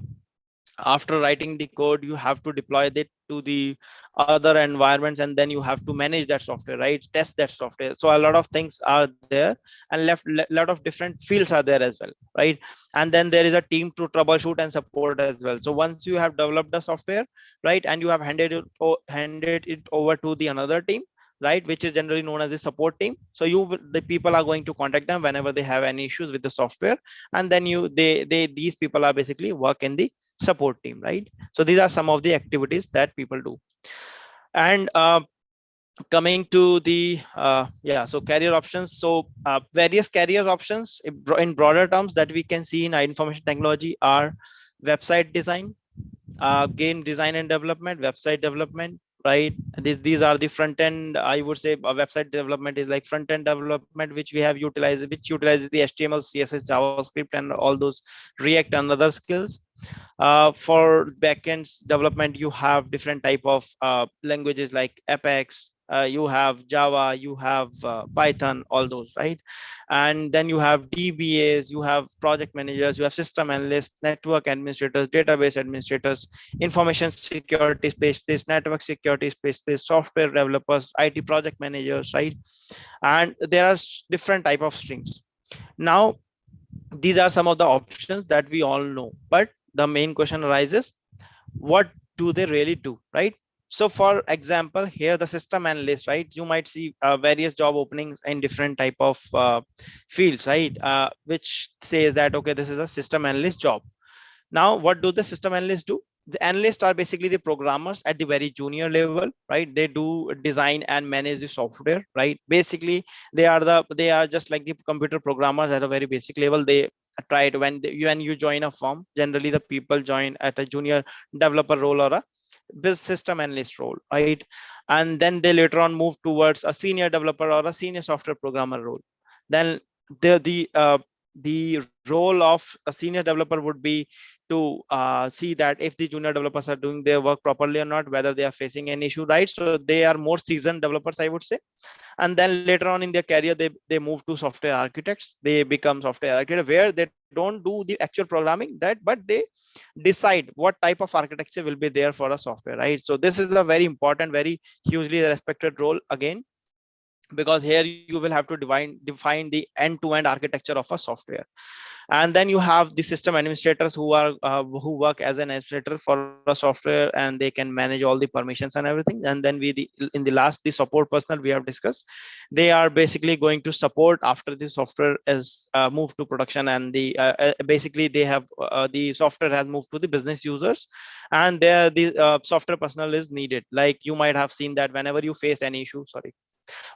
after writing the code you have to deploy it to the other environments, and then you have to manage that software, right? Test that software. So a lot of things are there, and lot of different fields are there as well, right? And then there is a team to troubleshoot and support as well. So once you have developed the software, right, and you have handed it over to the another team, right, which is generally known as the support team. So the people are going to contact them whenever they have any issues with the software, and then these people are basically work in the support team, right? So these are some of the activities that people do. And coming to the yeah, so career options. So various career options in broader terms that we can see in information technology are website design, game design and development, website development, right? These are the front end, I would say. Website development is like front end development, which we have utilized, which utilizes the HTML, CSS, JavaScript, and all those React and other skills. For backends development, you have different type of languages like Apex, you have Java, you have Python, all those, right? And then you have DBAs, you have project managers, you have system analysts, network administrators, database administrators, information security specialists, network security specialists, software developers, IT project managers, right? And there are different type of streams. Now these are some of the options that we all know, but the main question arises, what do they really do, right? So for example, here the system analyst, right, you might see various job openings in different type of fields, right, which says that okay, this is a system analyst job. Now what do the system analysts do? The analysts are basically the programmers at the very junior level, right? They do design and manage the software, right? Basically they are just like the computer programmers at a very basic level. They try to, when you join a firm, generally the people join at a junior developer role or a business system analyst role, right? And then they later on move towards a senior developer or a senior software programmer role. Then the role of a senior developer would be to see that if the junior developers are doing their work properly or not, whether they are facing an issue, right? So they are more seasoned developers, I would say. And then later on in their career, they move to software architects. They become software architect, where they don't do the actual programming, but they decide what type of architecture will be there for a software, right? So this is a very important, very hugely respected role again. because here you will have to define the end-to-end architecture of a software. And then you have the system administrators who work as an administrator for a software, and they can manage all the permissions and everything. And then in the last, the support personnel we have discussed, they are basically going to support after the software is moved to production, and basically they have the software has moved to the business users, and there the software personnel is needed. Like you might have seen that whenever you face an issue, sorry,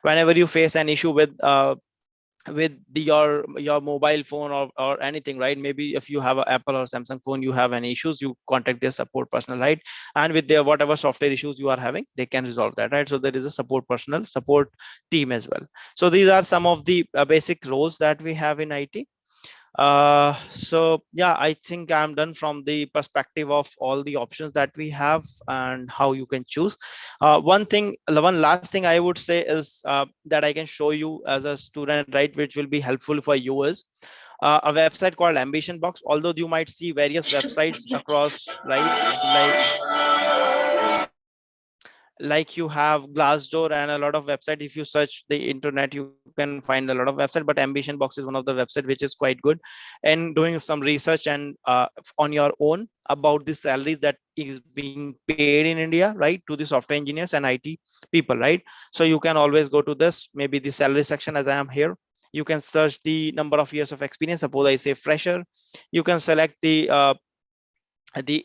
whenever you face an issue with your mobile phone or anything, right? Maybe if you have an Apple or Samsung phone, you have any issues, you contact their support personnel, right? And with their whatever software issues you are having, they can resolve that, right? So there is a support personnel support team as well. So these are some of the basic roles that we have in IT. So yeah, I think I'm done from the perspective of all the options that we have and how you can choose. One last thing I would say is that I can show you as a student, right, which will be helpful for you is a website called Ambition Box. Although you might see various websites across, right, like you have Glassdoor and a lot of website. If you search the internet, you can find a lot of website, but Ambition Box is one of the website which is quite good and doing some research and on your own about the salaries that is being paid in India, right, to the software engineers and IT people, right? So you can always go to this, maybe the salary section, as I am here. You can search the number of years of experience. Suppose I say fresher, you can select the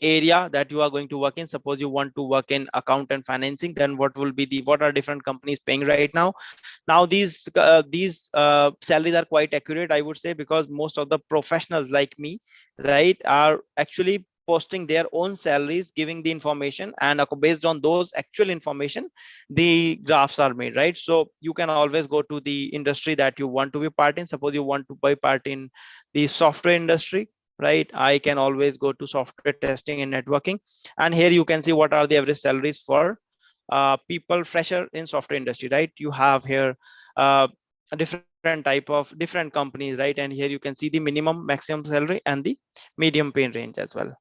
area that you are going to work in. Suppose you want to work in account and financing, then what are different companies paying right now. Now these salaries are quite accurate, I would say, because most of the professionals like me, right, are actually posting their own salaries, giving the information, and based on those actual information, the graphs are made, right? So you can always go to the industry that you want to be part in. Suppose you want to be part in the software industry, right? I can always go to software testing and networking, and here you can see what are the average salaries for people fresher in software industry, right? You have here a different type of different companies, right? And here you can see the minimum maximum salary and the medium pay range as well.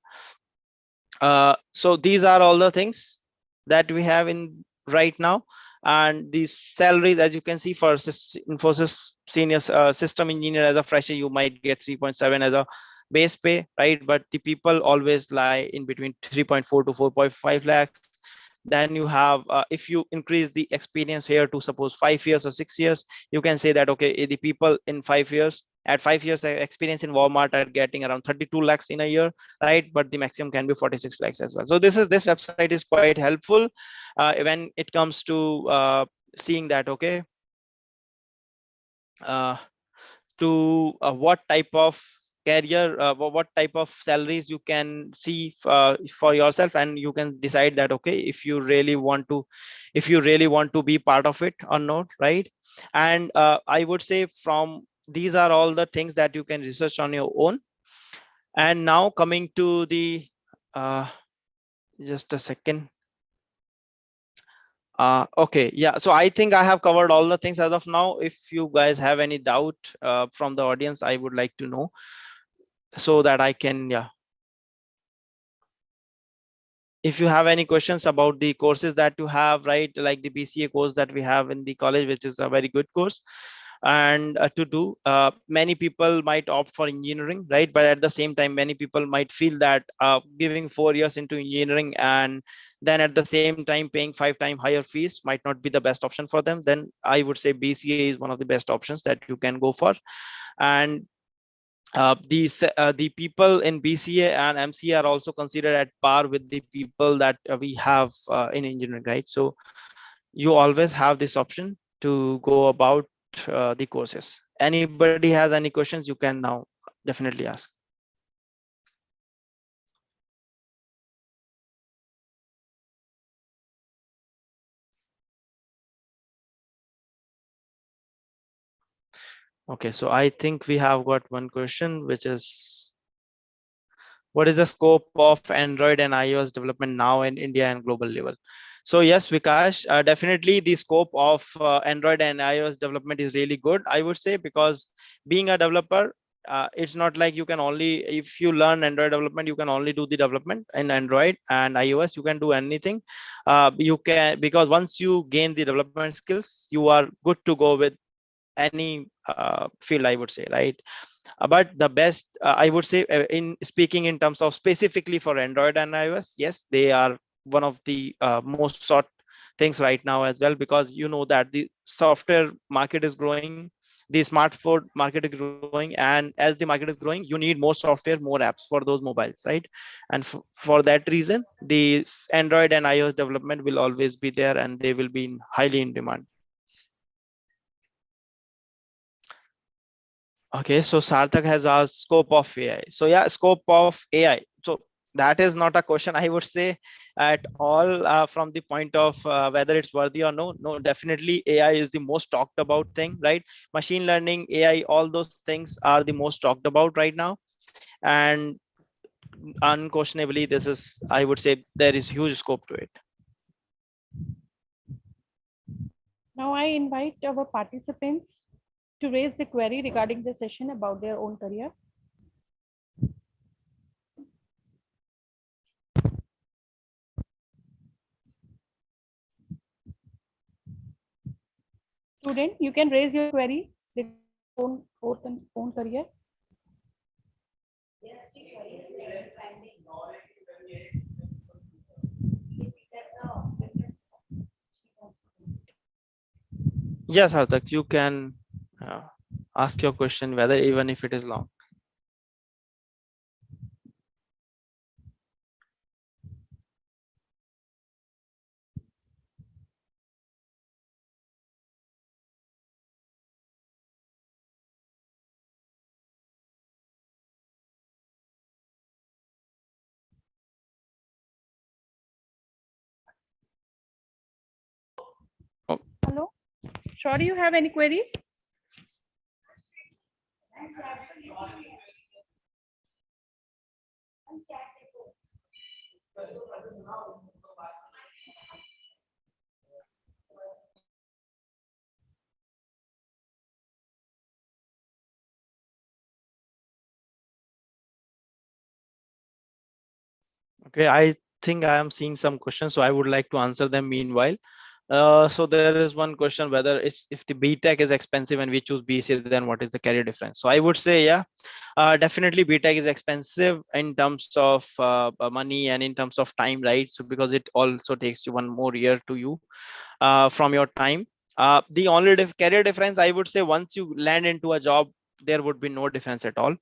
So these are all the things that we have in right now. And these salaries, as you can see, for Infosys senior system engineer as a fresher, you might get 3.7 as a base pay, right? But the people always lie in between 3.4 to 4.5 lakhs. Then you have if you increase the experience here to suppose 5 years or 6 years, you can say that okay, the people in 5 years at 5 years experience in Walmart are getting around 32 lakhs in a year, right? But the maximum can be 46 lakhs as well. So this website is quite helpful when it comes to seeing that okay, uh, to what type of career, what type of salaries you can see for yourself, and you can decide that okay, if you really want to be part of it or not, right? And I would say from these are all the things that you can research on your own. And now coming to the uh, just a second. Okay, yeah, so I think I have covered all the things as of now. If you guys have any doubt from the audience, I would like to know so that I can, yeah. If you have any questions about the courses that you have, right, like the BCA course that we have in the college, which is a very good course, and to do many people might opt for engineering, right? But at the same time, many people might feel that giving 4 years into engineering and then at the same time paying 5 times higher fees might not be the best option for them. Then I would say BCA is one of the best options that you can go for. And the people in BCA and MCA are also considered at par with the people that we have in engineering, right? So you always have this option to go about the courses. Anybody has any questions, you can now definitely ask. Okay, so I think we have got one question, which is, what is the scope of Android and iOS development now in India and global level? So yes, Vikash, definitely the scope of Android and iOS development is really good, I would say, because being a developer, it's not like you can only, if you learn Android development, you can only do the development in Android and iOS. You can do anything. You can, because once you gain the development skills, you are good to go with any field, I would say, right? But the best, I would say, in speaking in terms of specifically for Android and iOS, yes, they are one of the most sought things right now as well, because you know that the software market is growing, the smartphone market is growing, and as the market is growing, you need more software, more apps for those mobiles, right? And for that reason, the Android and iOS development will always be there, and they will be highly in demand. Okay, so Sarthak has asked scope of AI. So yeah, scope of AI. So that is not a question, I would say, at all, from the point of whether it's worthy or no. No, definitely AI is the most talked about thing, right? Machine learning, AI, all those things are the most talked about right now. And unquestionably, this is, I would say, there is huge scope to it. Now I invite our participants to raise the query regarding the session about their own career. Student, you can raise your query regarding own career. Yes, Sarthak, you can ask your question, whether even if it is long. Hello. Sure, you have any queries? Okay, I think I am seeing some questions, so I would like to answer them meanwhile. So there is one question, whether it's, if the BTech is expensive and we choose BCA, then what is the career difference? So I would say, yeah, definitely BTech is expensive in terms of money and in terms of time, right? So because it also takes you one more year to you from your time. The only career difference, I would say, once you land into a job, there would be no difference at all.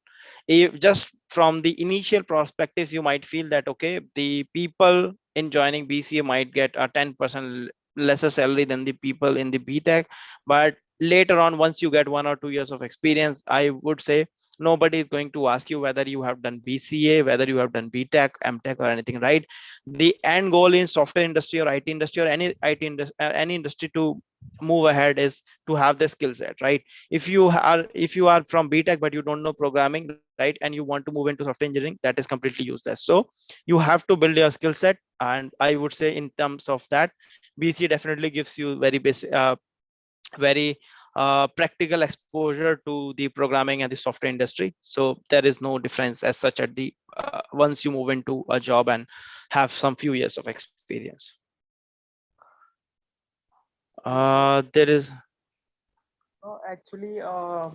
If just from the initial perspectives, you might feel that, okay, the people in joining BCA might get a 10% lesser salary than the people in the BTech. But later on, once you get 1 or 2 years of experience, I would say nobody is going to ask you whether you have done BCA, whether you have done BTech, MTech, or anything, right? The end goal in software industry or IT industry or any any industry to move ahead is to have the skill set, right? If you are from BTech but you don't know programming, right, and you want to move into software engineering, that is completely useless. So you have to build your skill set, and I would say in terms of that, BCA definitely gives you very basic, very practical exposure to the programming and the software industry. So there is no difference as such at the once you move into a job and have some few years of experience. There is Actually, I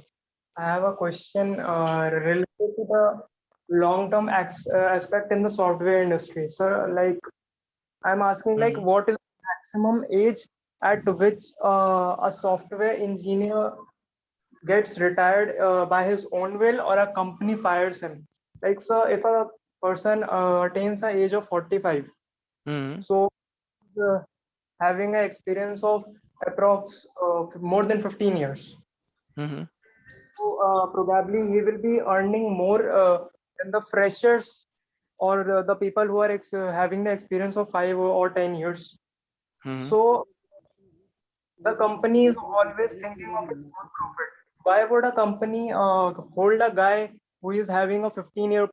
have a question related to the long-term aspect in the software industry. So, like, I'm asking, like, what is the maximum age at which a software engineer gets retired by his own will, or a company fires him? Like, so if a person attains the age of 45, so uh, having an experience of approx more than 15 years. So probably he will be earning more than the freshers or the people who are having the experience of 5 or 10 years. So the company is always thinking of its own profit. Why would a company hold a guy who is having a 15-year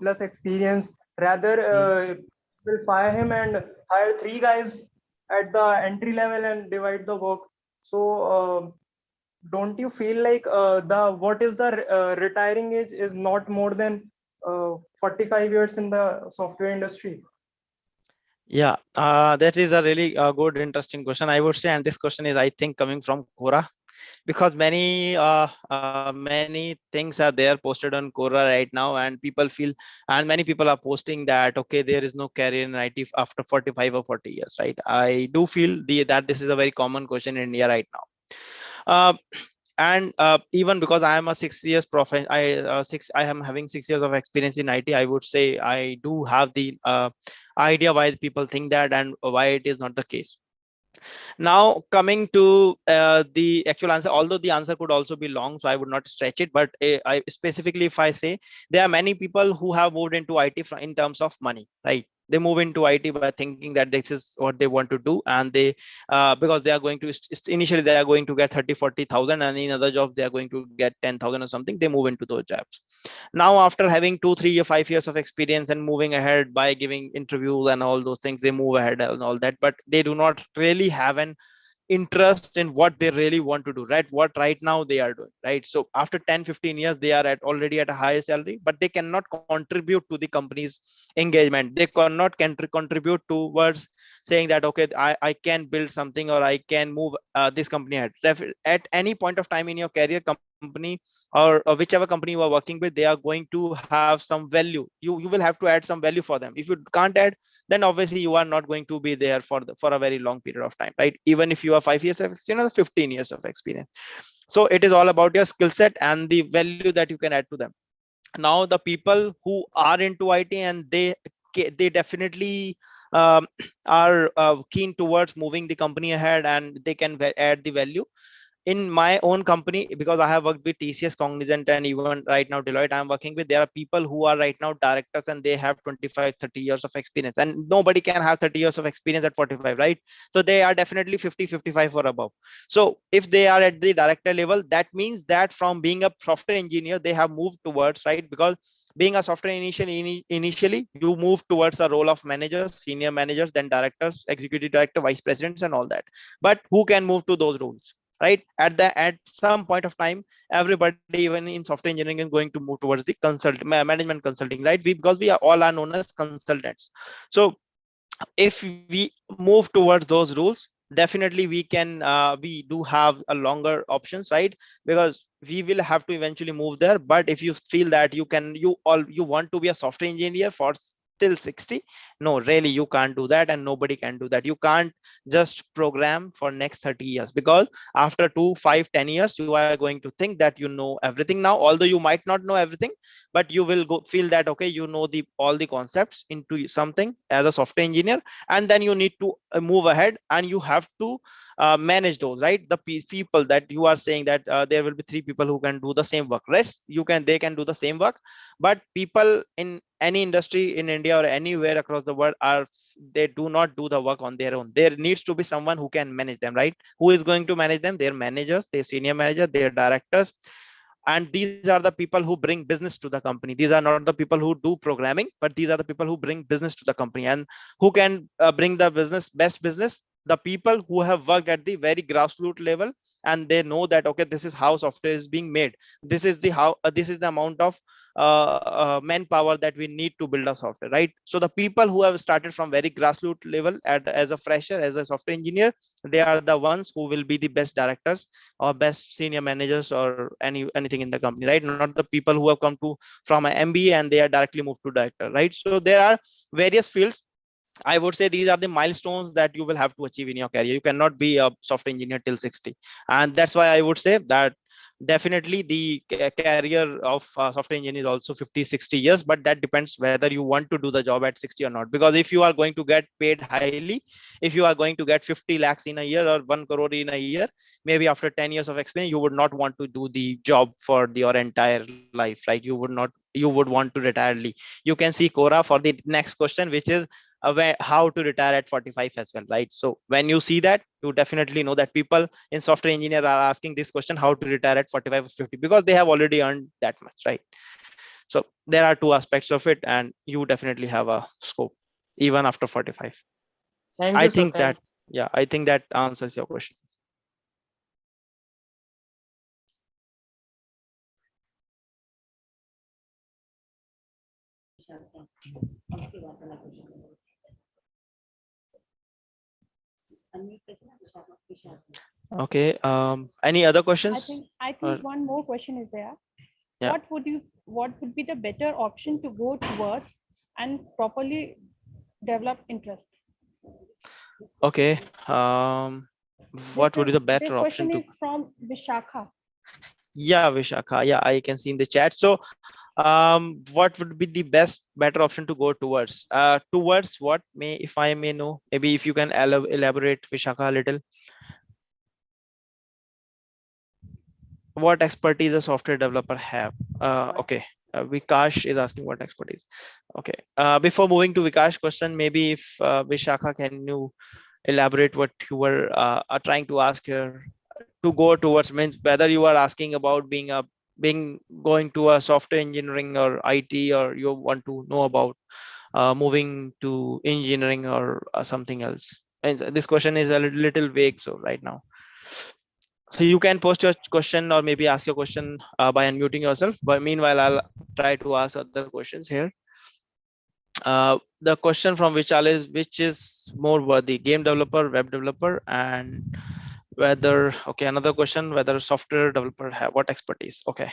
plus experience, rather will fire him and hire 3 guys at the entry level and divide the work? So don't you feel like what is the retiring age is not more than 45 years in the software industry? Yeah, that is a really good, interesting question, I would say. And this question is, I think, coming from Quora, because many things are there posted on Quora right now, and people feel, and many people are posting that, okay, there is no career in IT after 45 or 40 years, right? I do feel that this is a very common question in India right now. Uh, and even because I am a 6 years profession, I am having 6 years of experience in IT, I would say I do have the idea why people think that and why it is not the case. Now, coming to the actual answer, although the answer could also be long, so I would not stretch it, but I specifically, if I say, there are many people who have moved into IT in terms of money, right? They move into IT by thinking that this is what they want to do, and they because they are going to initially they are going to get 30-40,000, and in other jobs they are going to get 10,000 or something. They move into those jobs. Now, after having 2, 3 or 5 years of experience and moving ahead by giving interviews and all those things, they move ahead and all that, but they do not really have an interest in what they really want to do, right? What right now they are doing, right? So after 10-15 years, they are at already at a higher salary, but they cannot contribute to the company's engagement. They cannot contribute towards saying that, okay, I can build something, or I can move this company ahead. At any point of time in your career, company or whichever company you are working with, they are going to have some value. You will have to add some value for them. If you can't add, then obviously you are not going to be there for a very long period of time, right? Even if you have 5 years of experience, 15 years of experience. So it is all about your skill set and the value that you can add to them. Now, the people who are into IT, and they definitely are keen towards moving the company ahead, and they can add the value. In my own company, because I have worked with TCS, Cognizant, and even right now Deloitte I'm working with, there are people who are right now directors, and they have 25-30 years of experience, and nobody can have 30 years of experience at 45, right? So they are definitely 50-55 or above. So if they are at the director level, that means that from being a software engineer, they have moved towards, right? Because being a software initially you move towards a role of managers, senior managers, then directors, executive director, vice presidents, and all that. But who can move to those roles, right? At some point of time, everybody, even in software engineering, is going to move towards the management consulting, right? Because we are all are known as consultants. So if we move towards those rules, definitely we do have a longer options, right? Because we will have to eventually move there. But if you feel that you want to be a software engineer for till 60, no, really, you can't do that, and nobody can do that. You can't just program for next 30 years, because after 2, 5, 10 years, you are going to think that you know everything now, although you might not know everything. But you will go feel that, okay, you know the all the concepts into something as a software engineer, and then you need to move ahead, and you have to manage those, right? The people that you are saying that there will be 3 people who can do the same work, right? They can do the same work. But people in any industry in India or anywhere across the world they do not do the work on their own. There needs to be someone who can manage them, right? Who is going to manage them? Their managers, their senior manager, their directors. And these are the people who bring business to the company. These are not the people who do programming, but these are the people who bring business to the company. And who can bring the best business? The people who have worked at the very grassroots level, and they know that, okay, this is how software is being made. This is the amount of manpower that we need to build a software, right? So the people who have started from very grassroots level as a fresher, as a software engineer, they are the ones who will be the best directors or best senior managers or anything in the company, right? Not the people who have come to from an MBA and they are directly moved to director, right? So there are various fields. I would say these are the milestones that you will have to achieve in your career. You cannot be a software engineer till 60. And that's why I would say that definitely the career of software engineer is also 50-60 years, but that depends whether you want to do the job at 60 or not. Because if you are going to get paid highly, if you are going to get 50 lakhs in a year or 1 crore in a year, maybe after 10 years of experience, you would not want to do the job for your entire life, right? You would want to retire early. You can see Quora for the next question, which is how to retire at 45 as well, right? So when you see that, you definitely know that people in software engineer are asking this question, how to retire at 45 or 50, because they have already earned that much, right? So there are two aspects of it, and you definitely have a scope even after 45. Thank I you, sir. think that, yeah, I think that answers your question. Okay. Any other questions? I think one more question is there. Yeah. What would be the better option to go towards and properly develop interest? Okay. What would be the This better option question to? is from Vishakha. Yeah, Vishakha. Yeah, I can see in the chat. So, what would be the better option to go towards? Towards what? May, if I may know, maybe if you can elaborate, Vishakha, a little. What expertise a software developer have? Okay. Vikash is asking what expertise. Okay. Before moving to Vikash question, maybe if Vishakha, can you elaborate what you were are trying to ask here? To go towards means whether you are asking about being going to a software engineering or IT, or you want to know about moving to engineering or something else. And this question is a little vague, so right now. So you can post your question or maybe ask your question by unmuting yourself. But meanwhile, I'll try to ask other questions here. The question from Vishal is, which is more worthy, game developer, web developer, and whether, okay, another question, whether software developer have what expertise? Okay.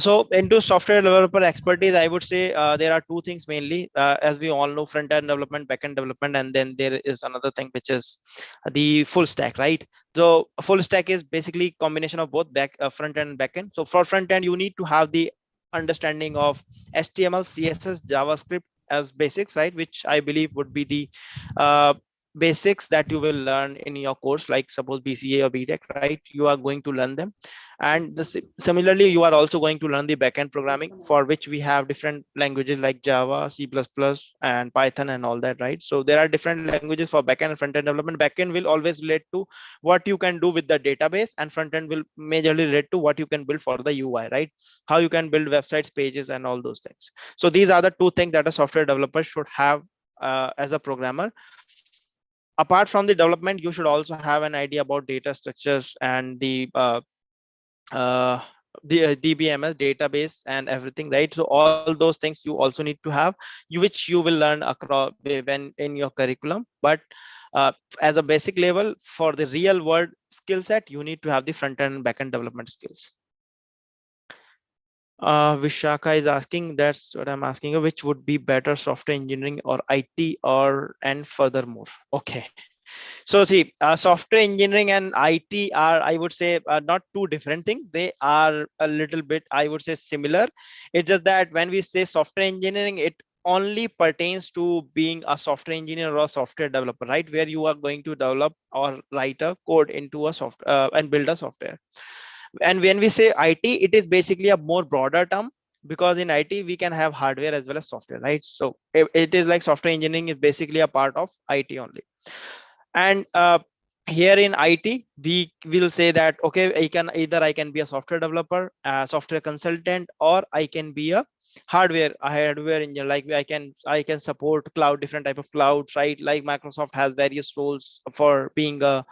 So into software developer expertise, I would say there are two things mainly. As we all know, front end development, back end development, and then there is another thing which is the full stack, right? So full stack is basically combination of both front end and back end. So for front end, you need to have the understanding of HTML, CSS, JavaScript as basics, right? Which I believe would be the basics that you will learn in your course, like suppose BCA or BTech, right? You are going to learn them. And similarly, you are also going to learn the backend programming, for which we have different languages like Java, C++, and Python and all that, right? So there are different languages for backend and front end development. Backend will always relate to what you can do with the database, and front end will majorly relate to what you can build for the UI, right? How you can build websites, pages, and all those things. So these are the two things that a software developer should have as a programmer. Apart from the development, you should also have an idea about data structures and uh, the DBMS database and everything, right? So all those things you also need to have, which you will learn across when in your curriculum. But as a basic level, for the real world skill set, you need to have the front end and back end development skills. Vishaka is asking, that's what I'm asking, which would be better, software engineering or IT, or and furthermore? Okay. So see, software engineering and IT are, I would say, not two different things. They are a little bit, I would say, similar. It's just that when we say software engineering, it only pertains to being a software engineer or a software developer, right? Where you are going to develop or write a code into a software and build a software. And when we say IT, it is basically a more broader term, because in IT we can have hardware as well as software, right? So it is like software engineering is basically a part of IT only. And here in IT, we will say that, okay, I can be a software developer, a software consultant, or I can be a hardware engineer. Like I can support cloud, different type of clouds, right? Like Microsoft has various roles for being uh,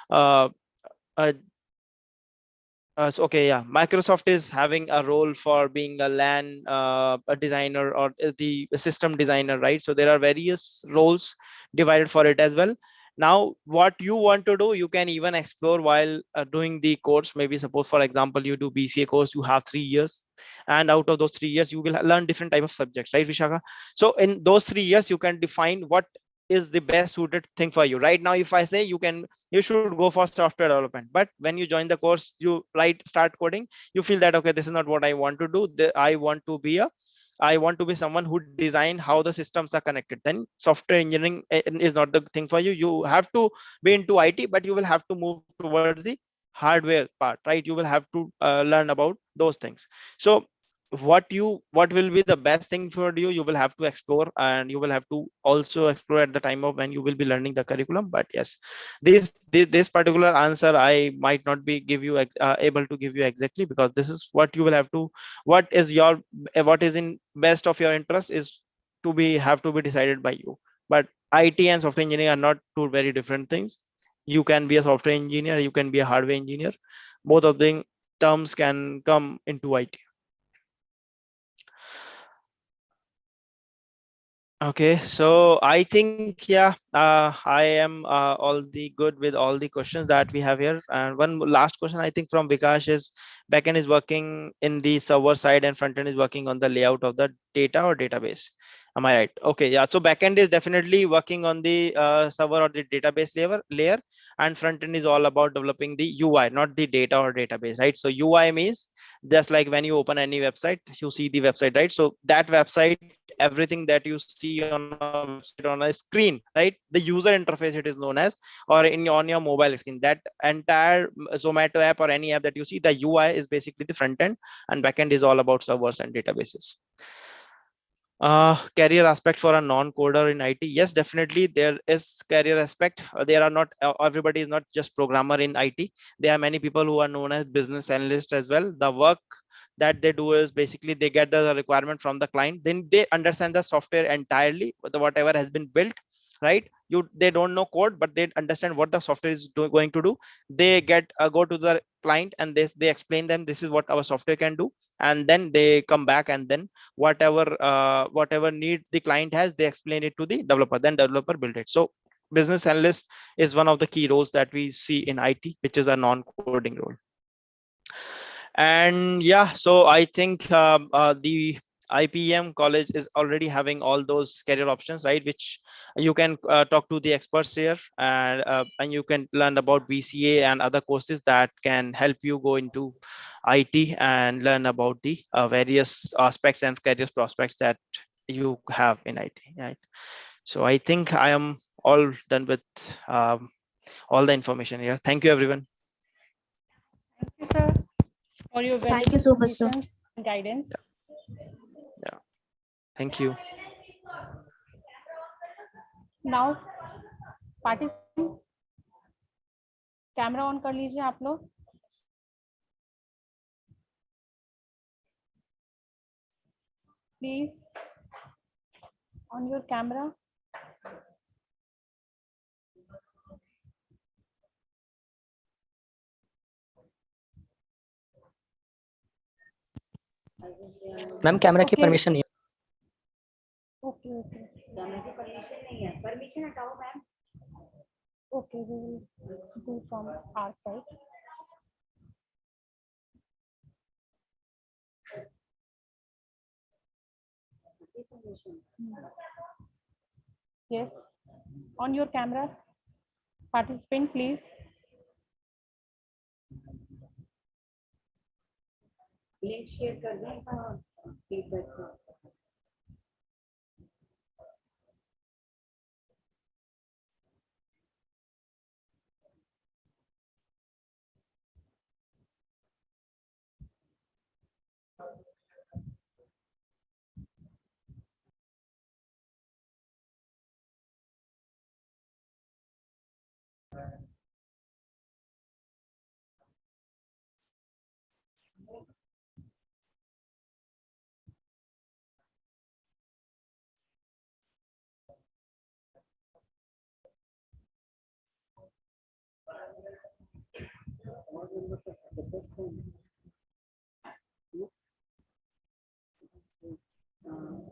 a so okay, yeah, Microsoft is having a role for being a LAN a designer, or the system designer, right? So there are various roles divided for it as well. Now, what you want to do, you can even explore while doing the course. Maybe suppose, for example, you do BCA course, you have 3 years, and out of those 3 years, you will learn different type of subjects, right, Vishaka? So in those 3 years, you can define what is the best suited thing for you. Right now, if I say you should go for software development, but when you join the course, you start coding, you feel that, okay, this is not what I want to do. I want to be someone who design how the systems are connected. Then software engineering is not the thing for you. You have to be into IT, but you will have to move towards the hardware part, right? You will have to learn about those things. So what will be the best thing for you, you will have to explore, and you will have to also explore at the time of when you will be learning the curriculum. But yes, this particular answer I might not be able to give you exactly, because this is what you will have to, what is in best of your interest is have to be decided by you. But IT and software engineering are not two very different things. You can be a software engineer, you can be a hardware engineer. Both of the terms can come into IT. Okay, so I think, yeah, I am all the good with all the questions that we have here. And one last question, I think, from Vikash is backend is working in the server side and front end is working on the layout of the data or database. Am I right? Okay, yeah. So backend is definitely working on the server or the database layer, and front end is all about developing the UI, not the data or database, right? So UI means just like when you open any website, you see the website, right? So that website, everything that you see on a website on a screen, right? The user interface, it is known as, or on your mobile screen, that entire Zomato app or any app that you see, the UI is basically the front end, and backend is all about servers and databases. Career aspect for a non-coder in IT, yes, definitely there is career aspect. There are not everybody is not just programmer in IT. There are many people who are known as business analysts as well. The work that they do is basically they get the requirement from the client, then they understand the software entirely, whatever has been built, right? They don't know code, but they understand what the software is going to do. They go to the client and they explain them, this is what our software can do, and then they come back, and then whatever need the client has, they explain it to the developer, then developer build it. So business analyst is one of the key roles that we see in IT, which is a non-coding role. And yeah, so I think the IPEM college is already having all those career options, right? Which you can talk to the experts here, and you can learn about BCA and other courses that can help you go into IT and learn about the various aspects and career prospects that you have in IT, right? So I think I am all done with all the information here. Thank you, everyone. Thank you, sir, for your Thank you valuable so much, sir. suggestions and guidance. Yeah, thank you. Now, participants, camera on कर लीजिए आप लोग. Please, on your camera. Ma'am camera की Okay. Permission नहीं है. Okay, okay. Camera की permission नहीं है. परमिशन हटाओ ma'am. Okay, we will do from our side. Yes, on your camera. Participant, please. Link share कर दें feedback.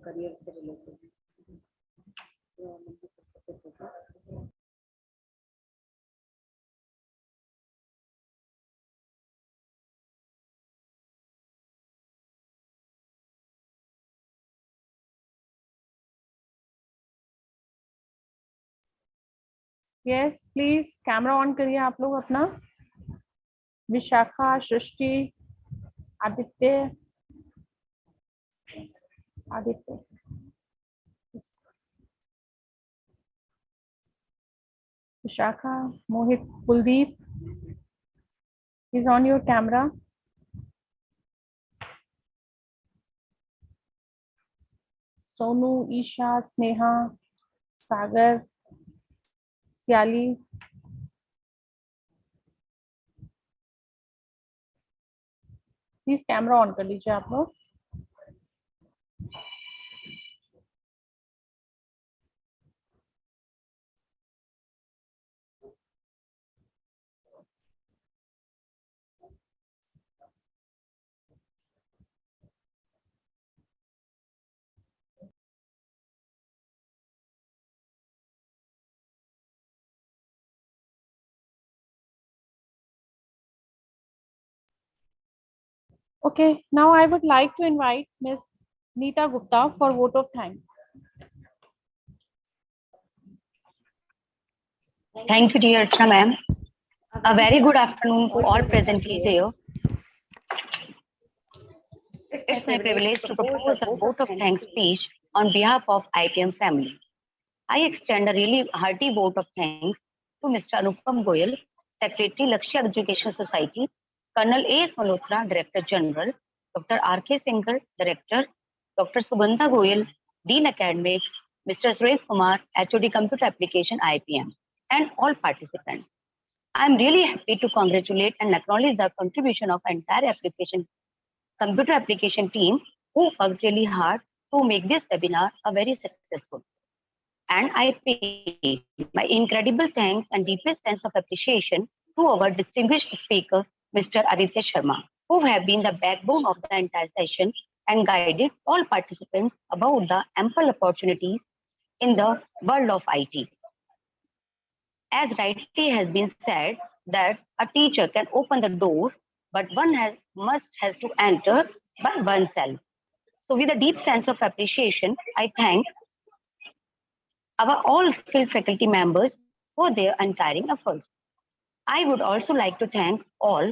Career से related. Yes, please camera on करिए आप लोग अपना. विशाखा, सृष्टि, Aditya, Aditya. Vishakha, Mohit, Kuldeep is on your camera. Sonu, Isha, Sneha, Sagar, Siali. Please camera on कर लीजिए आप लोग. Okay, now I would like to invite Ms. Neeta Gupta for vote of thanks. Thank you, dear Archana ma'am. A very good afternoon to all present here. It's my privilege to propose a vote of thanks speech on behalf of IPM family. I extend a really hearty vote of thanks to Mr. Anupam Goyal, Secretary, Lakshya Education Society, Colonel A.S. Malhotra, Director General, Dr. R.K. Singhal, Director, Dr. Sugandha Goyal, Dean Academics, Mr. Suresh Kumar, HOD Computer Application IPM, and all participants. I am really happy to congratulate and acknowledge the contribution of entire computer application team who worked really hard to make this webinar a very successful. And I pay my incredible thanks and deepest sense of appreciation to our distinguished speaker, Mr. Aditya Sharma, who have been the backbone of the entire session and guided all participants about the ample opportunities in the world of IT. As rightly has been said, that a teacher can open the door, but one has to enter by oneself. So with a deep sense of appreciation, I thank our all skilled faculty members for their untiring efforts. I would also like to thank all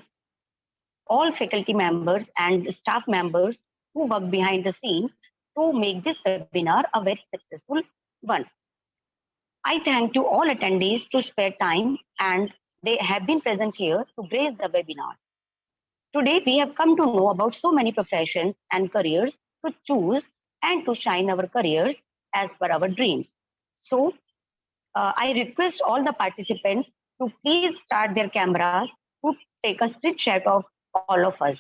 faculty members and staff members who work behind the scenes to make this webinar a very successful one. I thank to all attendees to spare time and they have been present here to grace the webinar. Today, we have come to know about so many professions and careers to choose and to shine our careers as per our dreams. So, I request all the participants to please start their cameras to take a strict check of all of us.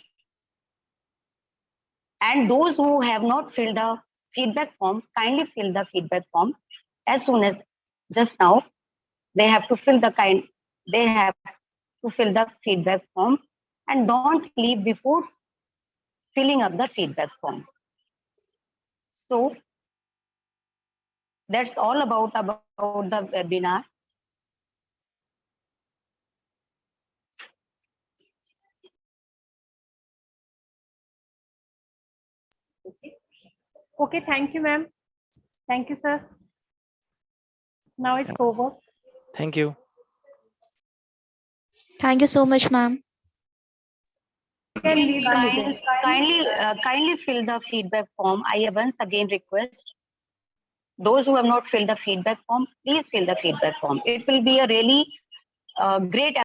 And those who have not filled the feedback form, kindly fill the feedback form as soon as just now. They have to fill the feedback form and don't leave before filling up the feedback form. So that's all about the webinar. Okay, thank you, ma'am. Thank you, sir. Now it's over. Thank you. Thank you so much, ma'am. Kindly Fill the feedback form. I once again request those who have not filled the feedback form, please fill the feedback form. It will be a really great